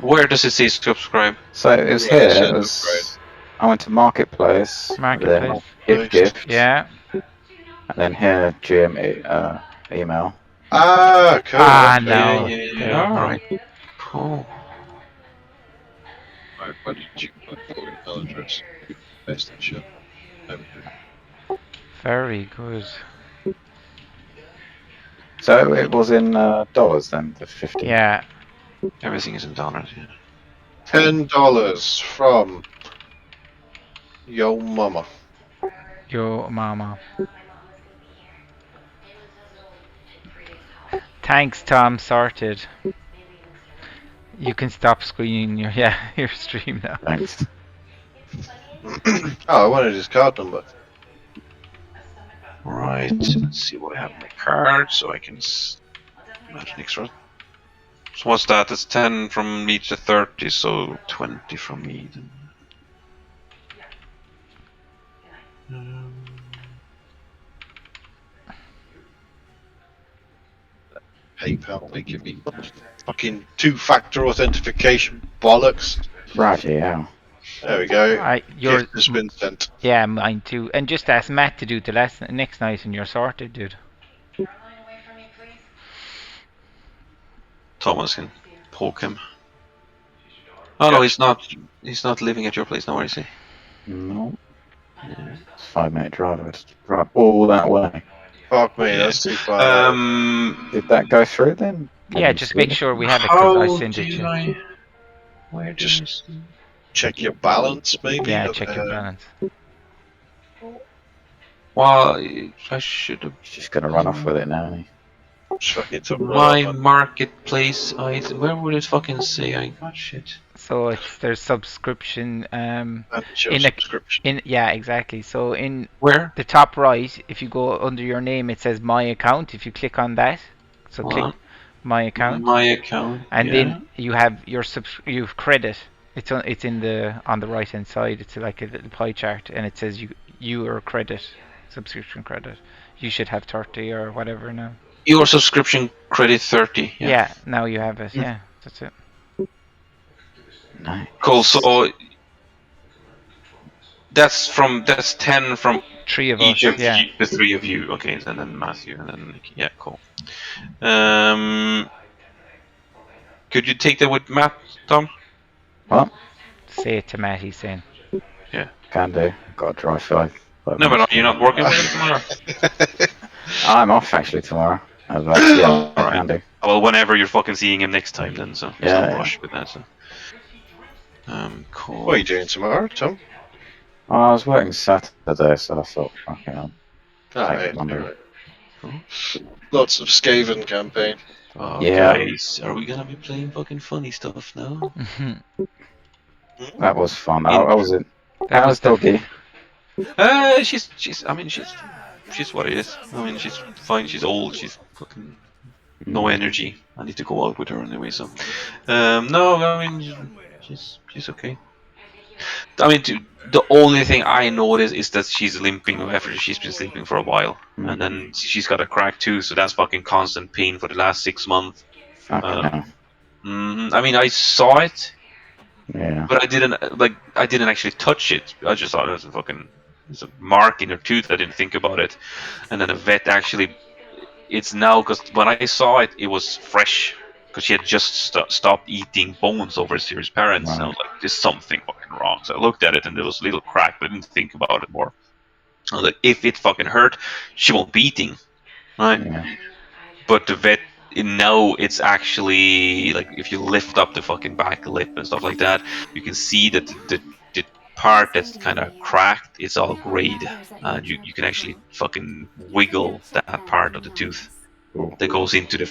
Where does it say subscribe? So it was Yeah, it here. said It was. I went to Marketplace. Marketplace. Then gift. Yeah. And then here GM email. Ah, cool. Ah, okay. no. Yeah. There you All go. right. Cool. Right, where did you put your email address? Paste that shit. There we go. Very good. So it was in dollars then, the 50. Yeah. Everything is in dollars. Yeah. $10 from Yo Mama. Yo, mama. Thanks, Tom. Sorted. You can stop screening your your stream now. Thanks. Oh, I wanted his card number. Right. Let's see what I have in my card, so I can imagine extra. So what's that? It's 10 from me to 30, so 20 from me. Then. PayPal, they give me fucking two-factor authentication bollocks. Right, yeah. There we go. Your Gift has been sent. yeah, mine too. And just ask Matt to do the next night, and you're sorted, dude. Thomas can poke him. Oh no, he's not. He's not living at your place now, is he? No. It's a 5-minute drive. I just drive all that way. Fuck me, Yeah. that's too far. Did that go through then? Yeah, Have you just seen make it? sure we have it because I How sent it did to. I? Where did Just I see? check your balance, maybe. Yeah, check your balance. Well, I should have. He's just gonna run off with it now, isn't he? Just fucking to run My up marketplace item. Where would it fucking say I got shit? So it's there's subscription and show in a subscription. yeah, exactly. So in Where? the top right, if you go under your name, it says My Account. If you click on that, so Hold click on. My Account, My account. and yeah. then you have your you've credit. It's in the on the right hand side. It's like a little pie chart, and it says your credit, subscription credit. You should have 30 or whatever now. Your subscription credit 30. Yeah, now you have it. Mm. Yeah, that's it. No. Cool. So that's 10 from 3 of each us. of Yeah. the 3 of you. Okay, and then Matthew, and then yeah, cool. Could you take that with Matt, Tom? What? Say it to Matt. He's saying. Can do. Got to drive 5 No, but minutes. you're not working with him tomorrow. I'm off actually tomorrow. Yeah, I can do. Well, whenever you're fucking seeing him next time, then so there's Yeah, no yeah. rush with that. So. Cool. What are you doing tomorrow, Tom? Oh, I was working Saturday, so I thought, okay, I'll take Alright, it Monday. alright. Lots of Skaven campaign. Oh, Yeah. guys, are we gonna be playing fucking funny stuff now? That was fun. I was in. That How's was the Doggy? She's. I mean, she's what it is. I mean, she's fine. She's old. She's fucking no energy. I need to go out with her anyway. So, no, I mean, she's okay. I mean, the only thing I notice is that she's limping after she's been sleeping for a while, and then she's got a crack too. So that's fucking constant pain for the last 6 months. Fucking hell. I mean, I saw it, Yeah. but I didn't actually touch it. I just thought it was it's a mark in her tooth. I didn't think about it, and then the vet actually. It's now because when I saw it, it was fresh because she had just stopped eating bones over to his parents. Wow. And I was like, "There's something fucking wrong." So I looked at it, and there was a little crack, but I didn't think about it more. I was like, if it fucking hurt, she won't be eating, right? Yeah. But the vet. Now it's actually like if you lift up the fucking back lip and stuff like that, you can see that the part that's kind of cracked, it's all grayed, and you can actually fucking wiggle that part of the tooth Cool. that goes into the